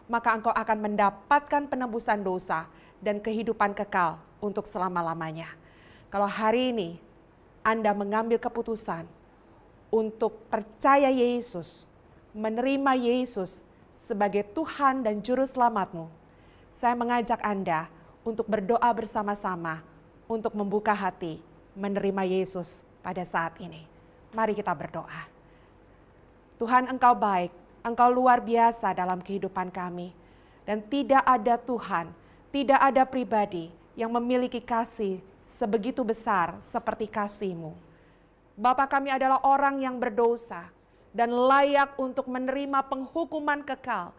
maka engkau akan mendapatkan penebusan dosa dan kehidupan kekal untuk selama-lamanya. Kalau hari ini Anda mengambil keputusan untuk percaya Yesus, menerima Yesus sebagai Tuhan dan Juru Selamatmu, saya mengajak Anda untuk berdoa bersama-sama untuk membuka hati menerima Yesus pada saat ini. Mari kita berdoa. Tuhan, Engkau baik, Engkau luar biasa dalam kehidupan kami. Dan tidak ada Tuhan, tidak ada pribadi yang memiliki kasih sebegitu besar seperti kasih-Mu. Bapa, kami adalah orang yang berdosa dan layak untuk menerima penghukuman kekal,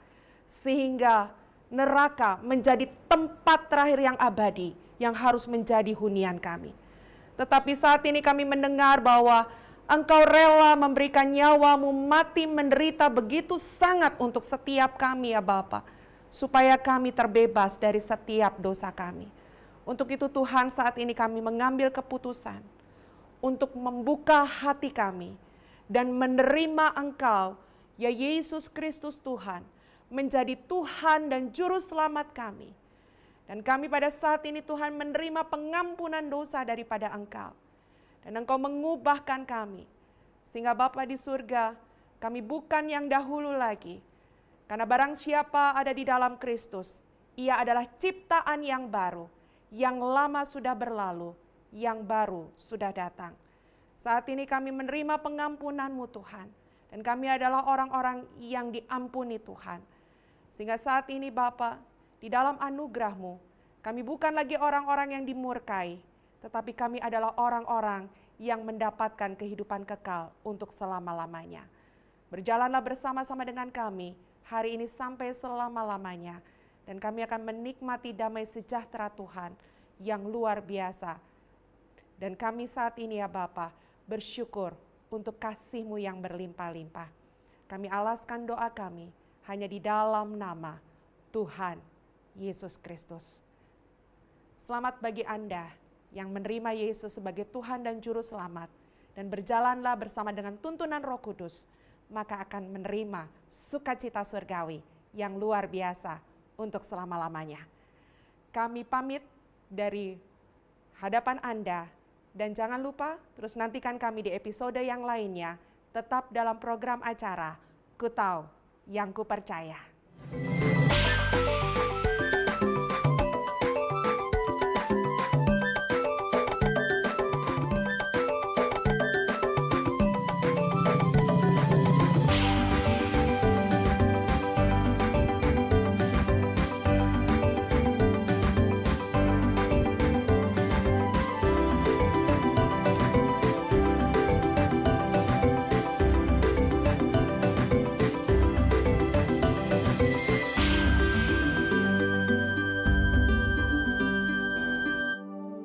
sehingga neraka menjadi tempat terakhir yang abadi yang harus menjadi hunian kami. Tetapi saat ini kami mendengar bahwa Engkau rela memberikan nyawa-Mu mati menderita begitu sangat untuk setiap kami ya Bapa, supaya kami terbebas dari setiap dosa kami. Untuk itu Tuhan, saat ini kami mengambil keputusan untuk membuka hati kami dan menerima Engkau, ya Yesus Kristus Tuhan, menjadi Tuhan dan Juru Selamat kami. Dan kami pada saat ini Tuhan menerima pengampunan dosa daripada Engkau. Dan Engkau mengubahkan kami, sehingga Bapa di surga, kami bukan yang dahulu lagi. Karena barang siapa ada di dalam Kristus, ia adalah ciptaan yang baru, yang lama sudah berlalu, yang baru sudah datang. Saat ini kami menerima pengampunan-Mu Tuhan, dan kami adalah orang-orang yang diampuni Tuhan. Sehingga saat ini Bapa, di dalam anugerah-Mu, kami bukan lagi orang-orang yang dimurkai, tetapi kami adalah orang-orang yang mendapatkan kehidupan kekal untuk selama-lamanya. Berjalanlah bersama-sama dengan kami hari ini sampai selama-lamanya, dan kami akan menikmati damai sejahtera Tuhan yang luar biasa. Dan kami saat ini ya Bapa, bersyukur untuk kasih-Mu yang berlimpah-limpah. Kami alaskan doa kami hanya di dalam nama Tuhan Yesus Kristus. Selamat bagi Anda yang menerima Yesus sebagai Tuhan dan Juru Selamat, dan berjalanlah bersama dengan tuntunan Roh Kudus, maka akan menerima sukacita surgawi yang luar biasa untuk selama-lamanya. Kami pamit dari hadapan Anda, dan jangan lupa terus nantikan kami di episode yang lainnya, tetap dalam program acara Ku Tahu Yang Ku Percaya.